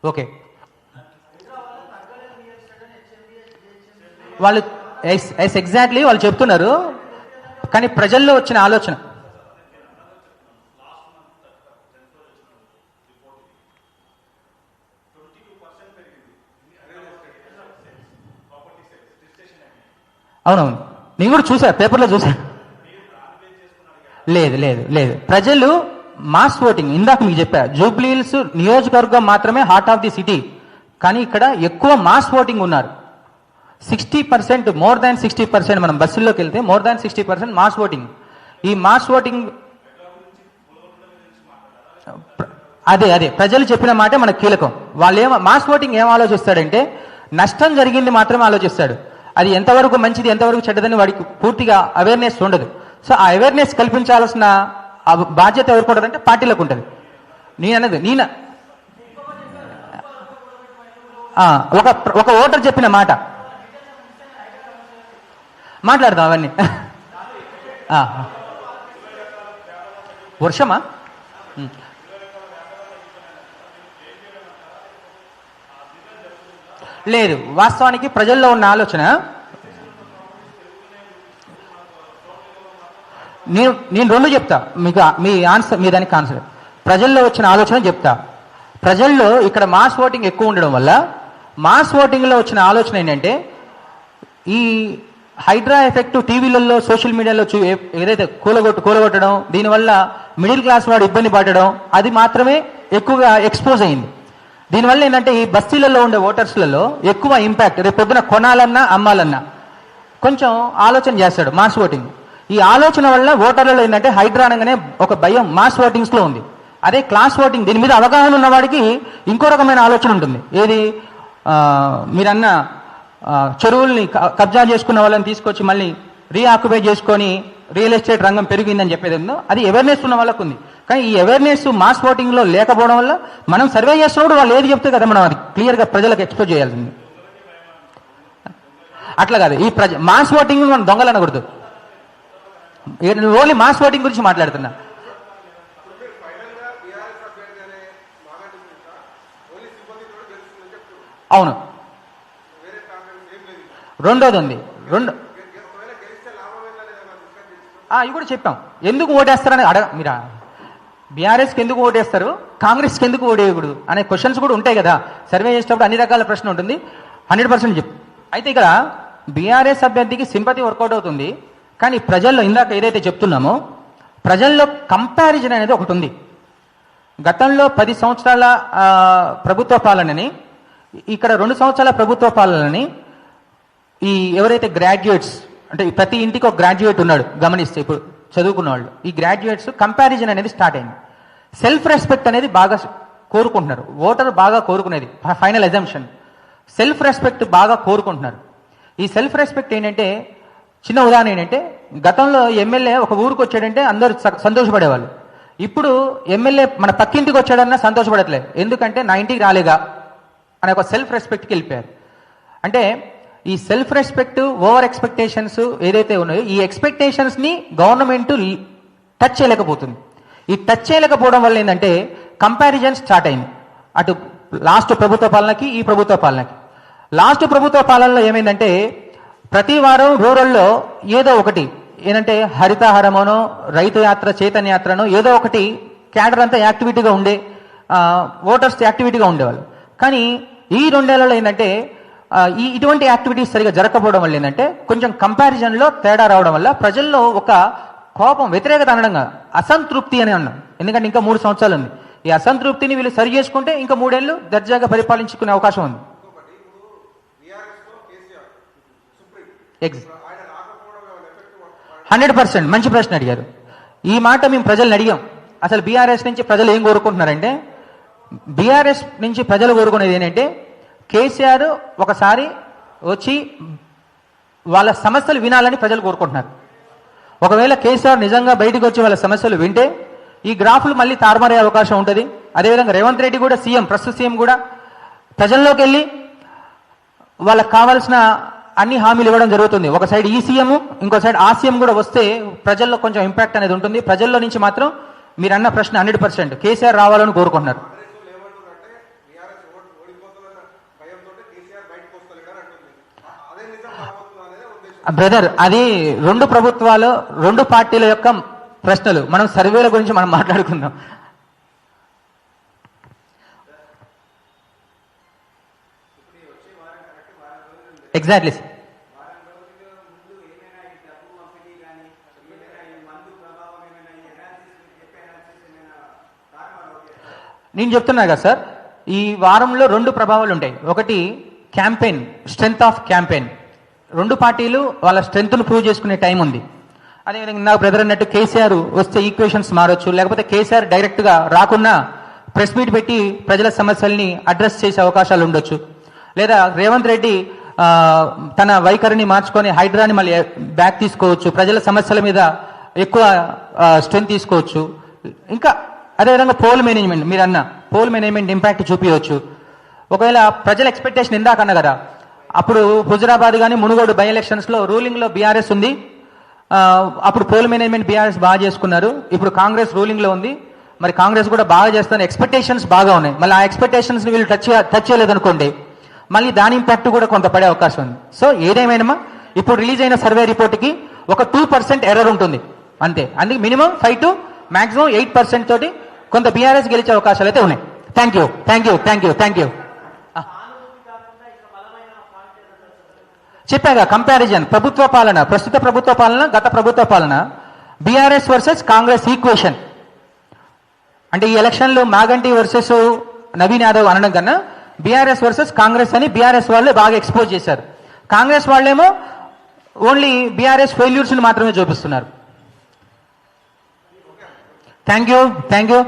ఓకే, వాళ్ళు ఎగ్జాక్ట్లీ వాళ్ళు చెప్తున్నారు. కానీ ప్రజల్లో వచ్చిన ఆలోచన అవునవును, నేను కూడా చూసా, పేపర్లో చూసా. లేదు లేదు లేదు, ప్రజలు మాస్ ఓటింగ్, ఇందాక మీకు చెప్పా, జూబ్లీహిల్స్ నియోజకవర్గం మాత్రమే హార్ట్ ఆఫ్ ది సిటీ, కానీ ఇక్కడ ఎక్కువ మాస్ ఓటింగ్ ఉన్నారు. 60%, మోర్ దాన్ 60%, మనం బస్సుల్లోకి వెళ్తే మోర్ దాన్ 60% మాస్ ఓటింగ్. ఈ మాస్ ఓటింగ్ అదే అదే ప్రజలు చెప్పిన మాటే మనకు కీలకం. వాళ్ళు మాస్ ఓటింగ్ ఏం ఆలోచిస్తాడంటే నష్టం జరిగింది మాత్రమే ఆలోచిస్తాడు. అది ఎంతవరకు మంచిది ఎంతవరకు చెడ్డదని వాడికి పూర్తిగా అవేర్నెస్ ఉండదు. సో ఆ అవేర్నెస్ కల్పించాల్సిన బాధ్యత ఎవరికి ఉంటుందంటే పార్టీలకు ఉంటుంది. ఒక ఓటర్ చెప్పిన మాట మాట్లాడదాం అవన్నీ. వర్షమా? లేదు, వాస్తవానికి ప్రజల్లో ఉన్న ఆలోచన, నేను రెండు చెప్తా మీకు, మీ దానికి ఆన్సర్. ప్రజల్లో వచ్చిన ఆలోచన చెప్తా. ప్రజల్లో ఇక్కడ మాస్ ఓటింగ్ ఎక్కువ ఉండడం వల్ల మాస్ ఓటింగ్లో వచ్చిన ఆలోచన ఏంటంటే ఈ హైడ్రా ఎఫెక్ట్ టీవీలలో సోషల్ మీడియాలో ఏదైతే కూలగొట్టడం, దీనివల్ల మిడిల్ క్లాస్ వాడు ఇబ్బంది పడడం, అది మాత్రమే ఎక్కువగా ఎక్స్పోజ్ అయింది. దీనివల్ల ఏంటంటే ఈ బస్తీలలో ఉండే ఓటర్స్లలో ఎక్కువ ఇంపాక్ట్, రేపు పొద్దున కొనాలన్నా అమ్మాలన్నా కొంచెం ఆలోచన చేస్తాడు మాస్ ఓటింగ్. ఈ ఆలోచన వల్ల ఓటర్లలో ఏంటంటే హైడ్రా అనగానే ఒక భయం మాస్ ఓటింగ్స్లో ఉంది. అదే క్లాస్ ఓటింగ్, దీని మీద అవగాహన ఉన్న వాడికి ఇంకో రకమైన ఆలోచన ఉంటుంది. ఏది మీరన్న చెరువుల్ని కబ్జా చేసుకున్న వాళ్ళని తీసుకొచ్చి మళ్ళీ రీఆక్యుపై చేసుకొని రియల్ ఎస్టేట్ రంగం పెరిగిందని చెప్పేది ఉందో అది అవేర్నెస్ ఉన్న వాళ్ళకు ఉంది. కానీ ఈ అవేర్నెస్ మాస్ ఓటింగ్లో లేకపోవడం వల్ల మనం సర్వే చేస్తున్నప్పుడు వాళ్ళు ఏది చెప్తే కదా మనం అది క్లియర్గా ప్రజలకు ఎక్స్పోజ్ చేయాల్సింది. అట్లా కాదు, ఈ మాస్ ఓటింగ్ మనం దొంగలు అనకూడదు. ఓన్లీ మాస్ ఓటింగ్ గురించి మాట్లాడుతున్నా. అవును, రెండోది ఉంది. ఇవి కూడా చెప్పాం. ఎందుకు ఓటేస్తారని మీరు బీఆర్ఎస్కి ఎందుకు ఓటేస్తారు, కాంగ్రెస్కి ఎందుకు ఓటేయకూడదు అనే క్వశ్చన్స్ కూడా ఉంటాయి కదా. సర్వే చేసేటప్పుడు అన్ని రకాల ప్రశ్న ఉంటుంది. 100% చెప్పు. అయితే ఇక్కడ బీఆర్ఎస్ అభ్యర్థికి సింపతి వర్కౌట్ అవుతుంది, కానీ ప్రజల్లో ఇందాక ఏదైతే చెప్తున్నామో ప్రజల్లో కంపారిజన్ అనేది ఒకటి ఉంది. గతంలో 10 సంవత్సరాల ప్రభుత్వ పాలనని, ఇక్కడ 2 సంవత్సరాల ప్రభుత్వ పాలనని ఈ ఎవరైతే గ్రాడ్యుయేట్స్, అంటే ప్రతి ఇంటికి ఒక గ్రాడ్యుయేట్ ఉన్నాడు గమనిస్తే, ఇప్పుడు చదువుకున్న వాళ్ళు, ఈ గ్రాడ్యుయేట్స్ కంపారిజన్ అనేది స్టార్ట్ అయింది. సెల్ఫ్ రెస్పెక్ట్ అనేది బాగా కోరుకుంటున్నారు, ఓటర్ బాగా కోరుకునేది ఫైనల్ ఎజంప్షన్. సెల్ఫ్ రెస్పెక్ట్ బాగా కోరుకుంటున్నారు. ఈ సెల్ఫ్ రెస్పెక్ట్ ఏంటంటే, చిన్న ఉదాహరణ ఏంటంటే, గతంలో ఎమ్మెల్యే ఒక ఊరికి వచ్చాడంటే అందరూ సంతోషపడేవాళ్ళు. ఇప్పుడు ఎమ్మెల్యే మన పక్కింటికి వచ్చాడన్నా సంతోషపడట్లేదు. ఎందుకంటే నా ఇంటికి రాలేగా అనే ఒక సెల్ఫ్ రెస్పెక్ట్కి వెళ్ళిపోయారు. అంటే ఈ సెల్ఫ్ రెస్పెక్ట్, ఓవర్ ఎక్స్పెక్టేషన్స్ ఏదైతే ఉన్నాయో ఈ ఎక్స్పెక్టేషన్స్ని గవర్నమెంట్ టచ్ చేయలేకపోతుంది. ఈ టచ్ చేయలేకపోవడం వల్ల ఏంటంటే కంపారిజన్ స్టార్ట్ అయింది, అటు లాస్ట్ ప్రభుత్వ పాలనకి ఈ ప్రభుత్వ పాలనకి. లాస్ట్ ప్రభుత్వ పాలనలో ఏమైందంటే ప్రతి వారం రూరల్లో ఏదో ఒకటి ఏంటంటే హరితహారమనో, రైతు యాత్ర, చైతన్య యాత్రనో ఏదో ఒకటి క్యాడర్ అంతా యాక్టివిటీగా ఉండే, ఓటర్స్ యాక్టివిటీగా ఉండేవాళ్ళు. కానీ ఈ 2 ఏళ్లలో ఏంటంటే ఇటువంటి యాక్టివిటీస్ సరిగా జరగకపోవడం వల్ల ఏంటంటే కొంచెం కంపారిజన్లో తేడా రావడం వల్ల ప్రజల్లో ఒక కోపం, వ్యతిరేకత అనడంగా అసంతృప్తి అని అన్నాం. ఎందుకంటే ఇంకా 3 సంవత్సరాలు ఉంది. ఈ అసంతృప్తిని వీళ్ళు సరి చేసుకుంటే ఇంకా 3 ఏళ్ళు దర్జాగా పరిపాలించుకునే అవకాశం ఉంది. 100% మంచి ప్రశ్న అడిగారు. ఈ మాట మేము ప్రజల్ని అడిగాం. అసలు బీఆర్ఎస్ నుంచి ప్రజలు ఏం కోరుకుంటున్నారంటే, బీఆర్ఎస్ నుంచి ప్రజలు కోరుకునేది ఏంటంటే కేసీఆర్ ఒకసారి వచ్చి వాళ్ళ సమస్యలు వినాలని ప్రజలు కోరుకుంటున్నారు. ఒకవేళ కేసీఆర్ నిజంగా బయటకు వచ్చి వాళ్ళ సమస్యలు వింటే ఈ గ్రాఫ్లు మళ్ళీ తారుమారే అవకాశం ఉంటుంది. అదేవిధంగా రేవంత్ రెడ్డి కూడా, ప్రస్తుత సీఎం కూడా ప్రజల్లోకి వెళ్ళి వాళ్ళకి కావాల్సిన అన్ని హామీలు ఇవ్వడం జరుగుతుంది. ఒక సైడ్ ఈ సీఎం, ఇంకో సైడ్ ఆ సీఎం కూడా వస్తే ప్రజల్లో కొంచెం ఇంపాక్ట్ అనేది ఉంటుంది. ప్రజల్లో నుంచి మాత్రం మీరు అన్న ప్రశ్న 100% కేసీఆర్ రావాలని కోరుకుంటున్నారు. బ్రదర్, అది 2 ప్రభుత్వాలు, 2 పార్టీల యొక్క ప్రశ్నలు. మనం సర్వేల గురించి మనం మాట్లాడుకుందాం. ఎగ్జాక్ట్లీ. నేను చెప్తున్నా కదా సార్, ఈ వారంలో 2 ప్రభావాలు ఉంటాయి. ఒకటి క్యాంపెయిన్, స్ట్రెంగ్త్ ఆఫ్ క్యాంపెయిన్. 2 పార్టీలు వాళ్ళ స్ట్రెంగ్త్ను ప్రూవ్ చేసుకునే టైం ఉంది. అదేవిధంగా నా బ్రదర్ అన్నట్టు కేసీఆర్ వస్తే ఈక్వేషన్స్ మారొచ్చు, లేకపోతే కేసీఆర్ డైరెక్ట్గా రాకున్నా ప్రెస్ మీట్ పెట్టి ప్రజల సమస్యల్ని అడ్రస్ చేసే అవకాశాలు ఉండొచ్చు. లేదా రేవంత్ రెడ్డి తన వైఖరిని మార్చుకొని హైడ్రాని మళ్ళీ బ్యాక్ తీసుకోవచ్చు, ప్రజల సమస్యల మీద ఎక్కువ స్ట్రెంత్ తీసుకోవచ్చు. ఇంకా అదేవిధంగా పోల్ మేనేజ్మెంట్, మీరు అన్న పోల్ మేనేజ్మెంట్ ఇంపాక్ట్ చూపించవచ్చు. ఒకవేళ ప్రజల ఎక్స్పెక్టేషన్ ఇందాక అన్న కదా, అప్పుడు హుజరాబాద్ కానీ మునుగోడు బై ఎలక్షన్స్లో రూలింగ్లో బీఆర్ఎస్ ఉంది, అప్పుడు పోల్ మేనేజ్మెంట్ బీఆర్ఎస్ బాగా చేసుకున్నారు. ఇప్పుడు కాంగ్రెస్ రూలింగ్లో ఉంది, మరి కాంగ్రెస్ కూడా బాగా చేస్తాను, ఎక్స్పెక్టేషన్స్ బాగా ఉన్నాయి. మళ్ళీ ఆ ఎక్స్పెక్టేషన్స్ని వీళ్ళు టచ్ చేయలేదనుకోండి, మళ్ళీ దాని ఇంపాక్ట్ కూడా కొంత పడే అవకాశం ఉంది. సో ఏదేమైనా ఇప్పుడు రిలీజ్ అయిన సర్వే రిపోర్ట్కి ఒక 2% ఎర్రర్ ఉంటుంది అంతే. అందుకే మినిమం 5 to మాక్సిమం 8% తోటి కొంత బీఆర్ఎస్ గెలిచే అవకాశాలు అయితే ఉన్నాయి. Thank you thank you thank you thank you. చెప్పాగా కంపారిజన్, ప్రభుత్వ పాలన, ప్రస్తుత ప్రభుత్వ పాలన, గత ప్రభుత్వ పాలన, బీఆర్ఎస్ వర్సెస్ కాంగ్రెస్ ఈక్వేషన్. అంటే ఈ ఎలక్షన్లో మాగంటి వర్సెస్ నవీన్ యాదవ్ అనడం కన్నా బీఆర్ఎస్ వర్సెస్ కాంగ్రెస్ అని బీఆర్ఎస్ వాళ్ళే బాగా ఎక్స్పోజ్ చేశారు. కాంగ్రెస్ వాళ్ళేమో ఓన్లీ బీఆర్ఎస్ ఫెయిల్యూర్స్ని మాత్రమే చూపిస్తున్నారు. Thank you thank you.